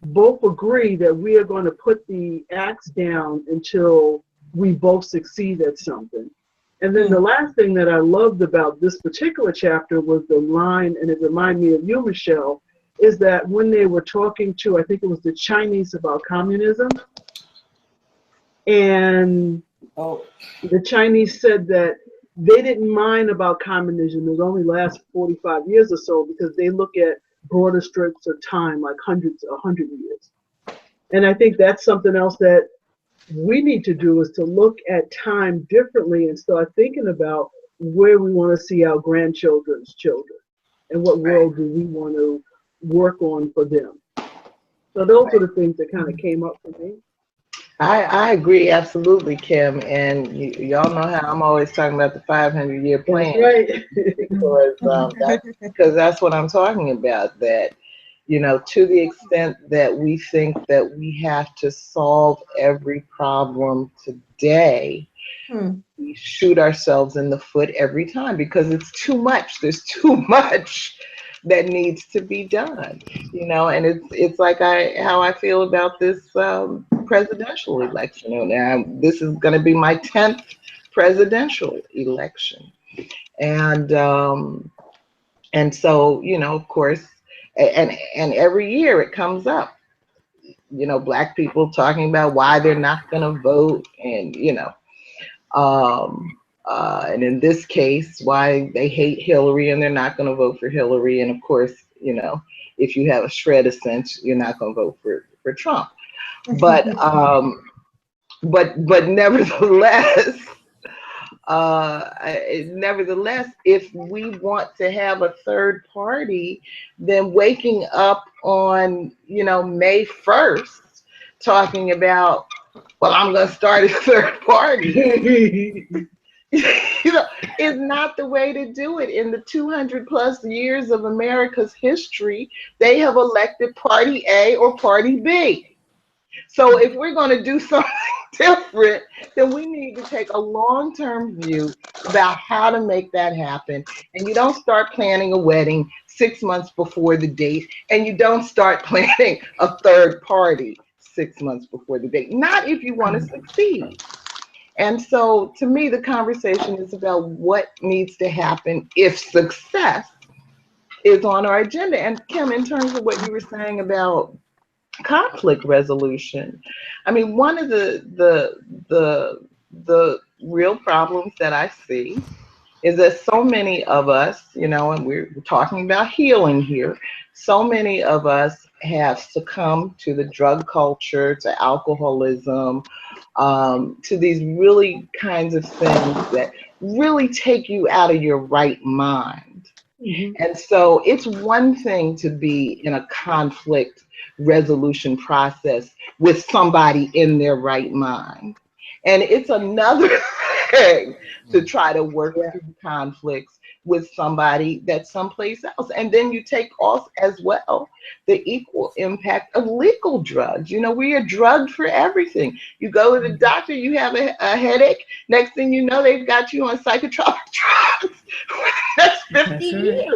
both agree that we are going to put the axe down until we both succeed at something? And then the last thing that I loved about this particular chapter was the line, and it reminded me of you, Michelle, is that when they were talking to, I think it was the Chinese about communism, and the Chinese said that they didn't mind about communism. It only lasts 45 years or so because they look at broader strips of time, like 100 years. And I think that's something else that we need to do, is to look at time differently and start thinking about where we want to see our grandchildren's children and what world do we want to work on for them. So those are the things that kind of came up for me. I agree, absolutely, Kim. And y'all know how I'm always talking about the 500-year plan. That's right. because that's what I'm talking about, that, you know, to the extent that we think that we have to solve every problem today, we shoot ourselves in the foot every time because it's too much. There's too much that needs to be done, you know. And it's like how I feel about this presidential election. Now, this is going to be my 10th presidential election, and so, you know, of course, and every year it comes up, you know, Black people talking about why they're not going to vote, and you know, and in this case, why they hate Hillary and they're not going to vote for Hillary. And of course, you know, if you have a shred of sense, you're not going to vote for Trump. But nevertheless, Nevertheless, if we want to have a third party, then waking up on, May 1st, talking about, well, I'm going to start a third party, is not the way to do it. In the 200 plus years of America's history, they have elected party A or party B. So if we're going to do something different, then we need to take a long-term view about how to make that happen. And you don't start planning a wedding 6 months before the date, and you don't start planning a third party 6 months before the date. Not if you want to succeed. And so to me, the conversation is about what needs to happen if success is on our agenda. And Kim, in terms of what you were saying about conflict resolution, I mean, one of the real problems that I see is that so many of us, and we're talking about healing here, so many of us have succumbed to the drug culture, to alcoholism, to these really kinds of things that really take you out of your right mind. Mm-hmm. And so it's one thing to be in a conflict resolution process with somebody in their right mind. And it's another thing to try to work through conflicts with somebody that's someplace else. And then you take off as well the equal impact of legal drugs. We are drugged for everything. You go to the doctor, you have a headache. Next thing you know, they've got you on psychotropic drugs for the next 50 years.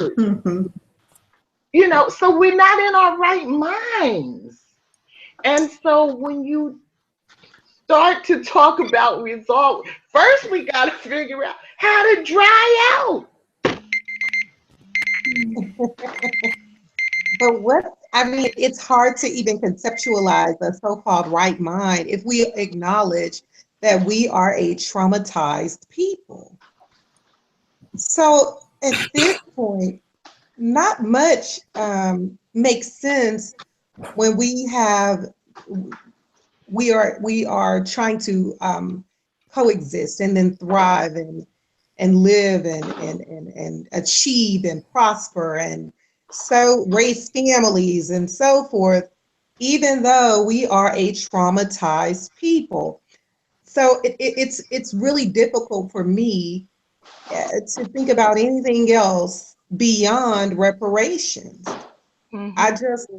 So we're not in our right minds. And so when you start to talk about resolve, first we got to figure out how to dry out. But it's hard to even conceptualize a so-called right mind if we acknowledge that we are a traumatized people. So at this point, not much makes sense when we are trying to coexist and then thrive and live and achieve and prosper and so raise families and so forth, even though we are a traumatized people. So it's really difficult for me to think about anything else beyond reparations. Mm-hmm.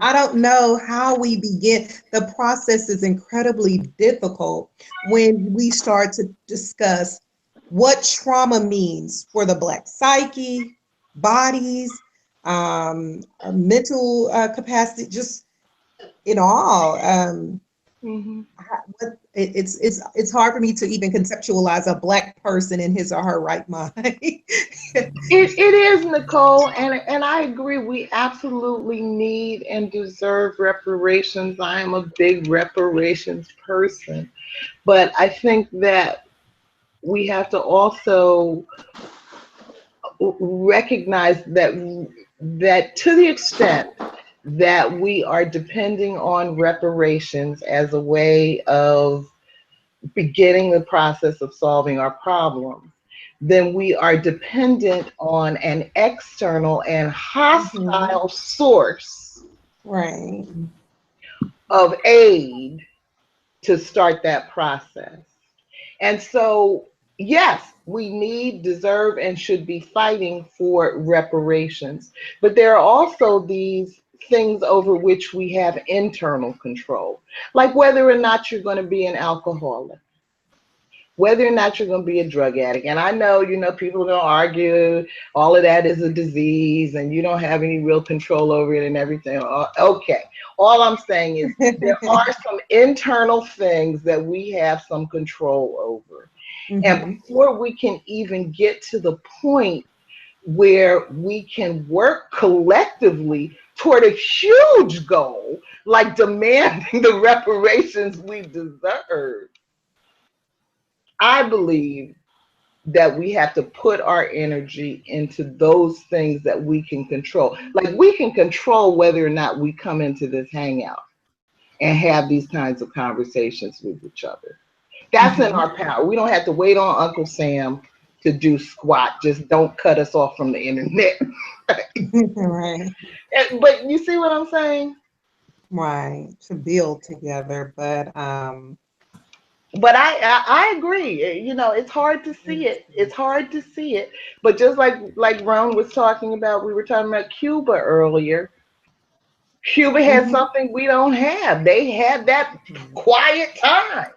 I don't know how we begin. The process is incredibly difficult when we start to discuss what trauma means for the Black psyche, bodies, mental capacity, just in all. It's hard for me to even conceptualize a Black person in his or her right mind. It is, Nicole, and I agree. We absolutely need and deserve reparations. I am a big reparations person, but I think that we have to also recognize that to the extent that we are depending on reparations as a way of beginning the process of solving our problems, then we are dependent on an external and hostile source of aid to start that process. And so, yes, we need, deserve, and should be fighting for reparations. But there are also these things over which we have internal control, like whether or not you're going to be an alcoholic, whether or not you're going to be a drug addict. And I know, people are going to argue all of that is a disease and you don't have any real control over it and everything. Okay. All I'm saying is there are some internal things that we have some control over. Mm-hmm. And before we can even get to the point where we can work collectively toward a huge goal, like demanding the reparations we deserve, I believe that we have to put our energy into those things that we can control. Like we can control whether or not we come into this hangout and have these kinds of conversations with each other. That's in our power. We don't have to wait on Uncle Sam to do squat. Just don't cut us off from the internet. Right. But you see what I'm saying? Right. To build together. But I agree. You know, it's hard to see it. It's hard to see it. But just like Rhone was talking about, we were talking about Cuba earlier. Cuba has something we don't have. They had that quiet time.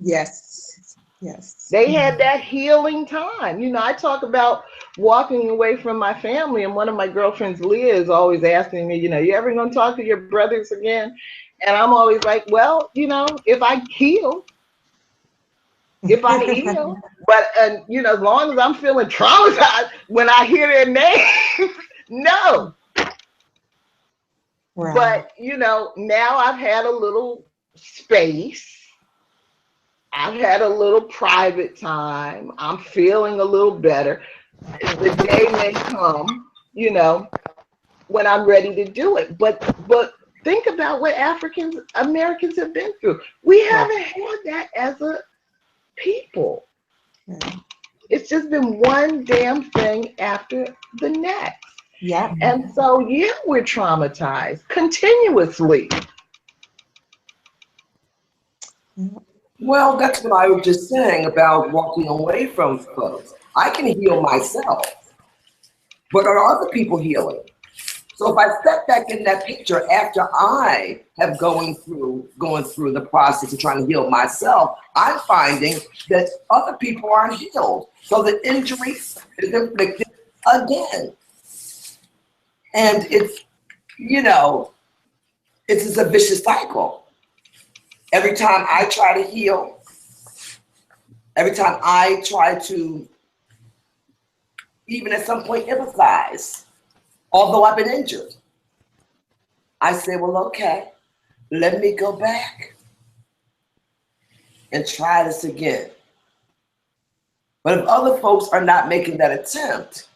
yes. Yes. They had that healing time. You know, I talk about walking away from my family, and one of my girlfriends, Leah, is always asking me, you know, you ever gonna talk to your brothers again? And I'm always like, well, you know, if I heal, but you know, as long as I'm feeling traumatized when I hear their name, no. Right. But you know, now I've had a little space. I've had a little private time. I'm feeling a little better. The day may come, you know, when I'm ready to do it. But think about what African Americans have been through. We haven't had that as a people. Yeah. It's just been one damn thing after the next. Yeah. And so, yeah, we're traumatized continuously. Well, that's what I was just saying about walking away from folks. I can heal myself, but are other people healing? So if I step back in that picture after I have going through the process of trying to heal myself, I'm finding that other people aren't healed. So the injury is inflicted again. And it's, you know, it's a vicious cycle. Every time I try to heal, every time I try to, even at some point, empathize, although I've been injured, I say, well, okay, let me go back and try this again. But if other folks are not making that attempt,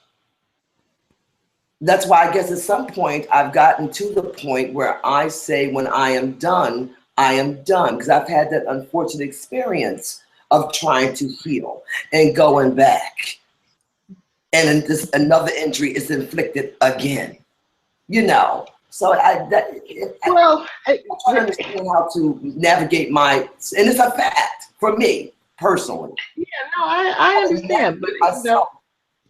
that's why I guess at some point I've gotten to the point where I say when I am done, I am done. Because I've had that unfortunate experience of trying to heal and going back. And then another injury is inflicted again. You know, so I try to understand how to navigate and it's a fact for me personally. Yeah, no, I understand, but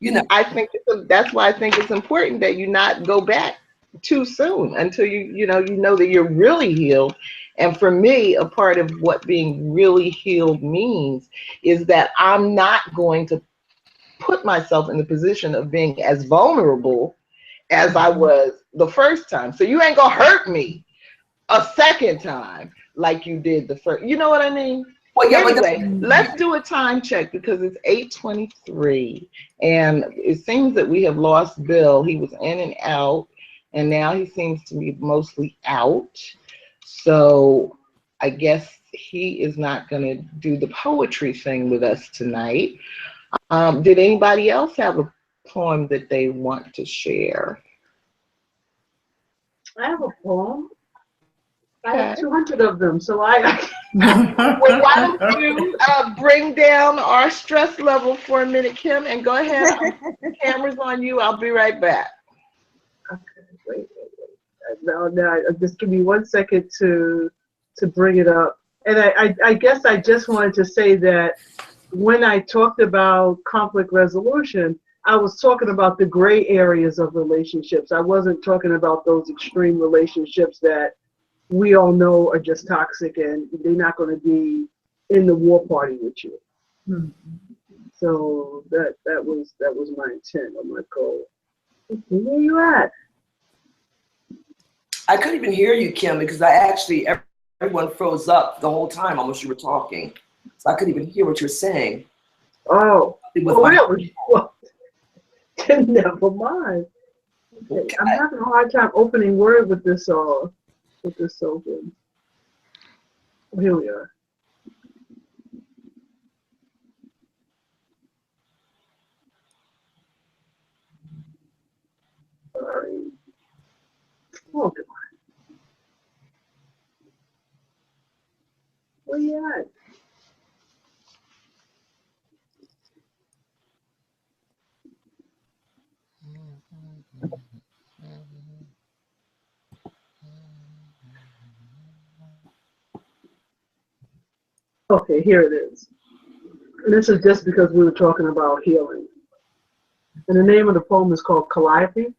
you know, I think that's why I think it's important that you not go back too soon until you know that you're really healed. And for me, a part of what being really healed means is that I'm not going to put myself in the position of being as vulnerable as I was the first time. So you ain't gonna hurt me a second time like you did the first. You know what I mean? Well, yeah, anyway, let's do a time check because it's 8:23, and it seems that we have lost Bill. He was in and out, and now he seems to be mostly out. So I guess he is not going to do the poetry thing with us tonight. Did anybody else have a poem that they want to share? I have a poem. I have 200 of them, so I. Well, why don't you bring down our stress level for a minute, Kim, and go ahead. The camera's on you. I'll be right back. Okay, wait. No, just give me 1 second to bring it up. And I guess I just wanted to say that when I talked about conflict resolution, I was talking about the gray areas of relationships. I wasn't talking about those extreme relationships that we all know are just toxic and they're not going to be in the war party with you. Mm-hmm. So that was my intent or my goal. Where you at? I couldn't even hear you, Kim, because everyone froze up the whole time almost you were talking. So I couldn't even hear what you're saying. Oh, really? Well, never mind. Okay. I'm having a hard time opening Word with this open. Here we are. Sorry. Oh, come on. Where you at? Okay, here it is. And this is just because we were talking about healing. And the name of the poem is called Calliope.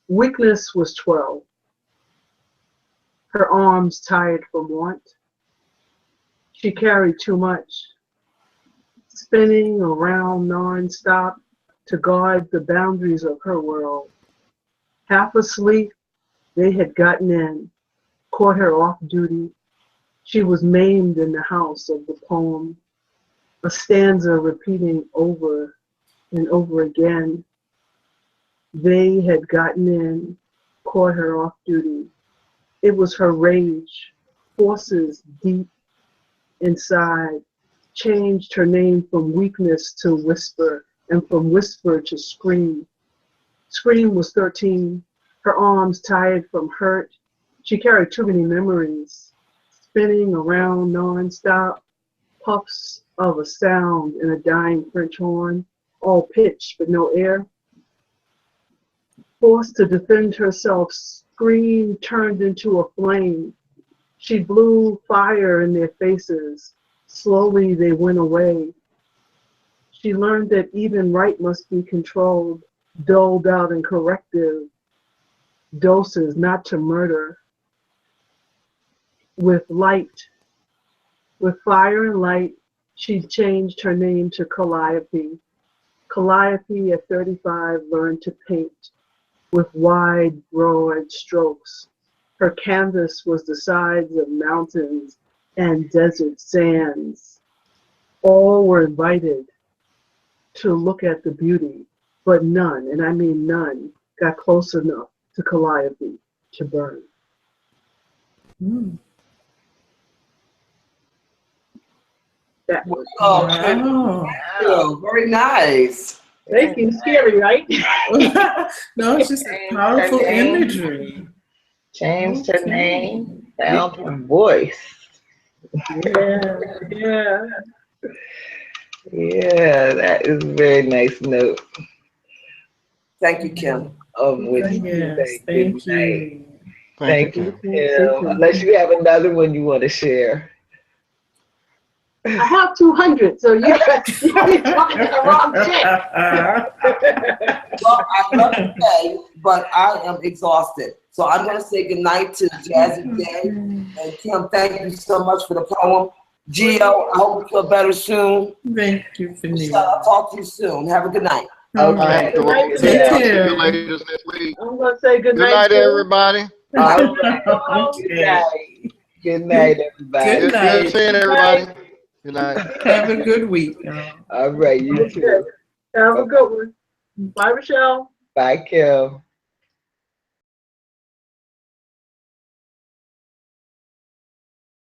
Weakness was 12. Her arms tired from want. She carried too much, spinning around non-stop to guard the boundaries of her world. Half asleep, they had gotten in, caught her off duty. She was maimed in the house of the poem, a stanza repeating over and over again. They had gotten in, caught her off duty. It was her rage, forces deep inside, changed her name from weakness to whisper, and from whisper to scream. Scream was 13, her arms tired from hurt. She carried too many memories, spinning around non-stop, puffs of a sound in a dying French horn, all pitch but no air. Forced to defend herself, scream turned into a flame. She blew fire in their faces. Slowly they went away. She learned that even right must be controlled, doled out in corrective doses, not to murder. With light, with fire and light, she changed her name to Calliope. Calliope at 35 learned to paint with wide, broad strokes. Her canvas was the sides of mountains and desert sands. All were invited to look at the beauty, but none, and I mean none, got close enough to Calliope to burn. Mm. That was Wow. Very nice. thank you. Scary, right? No, it's just a powerful imagery. Changed her name, found her voice. Yeah, yeah. Yeah, that is a very nice note Thank you, Kim. of which to Yes, say thank good night. you. Thank you. you, Kim. Unless you have another one you want to share. I have 200, so you're talking the wrong shit. Well, I love to say, but I am exhausted. So I'm going to say goodnight to Jazzy Day. And Kim, thank you so much for the poem. Gio, I hope you feel better soon. Thank you, Venita. I'll talk to you soon. Have a good night. Okay. Good night, Take I'll see care. you ladies next week. I'm going to say good Good night. night, too. everybody. All right. Good night. Good night, everybody. Good night. Good seeing everybody. Good night. Have a good week. All right, you too. Have a good one. Bye, Michelle. Bye, Kim.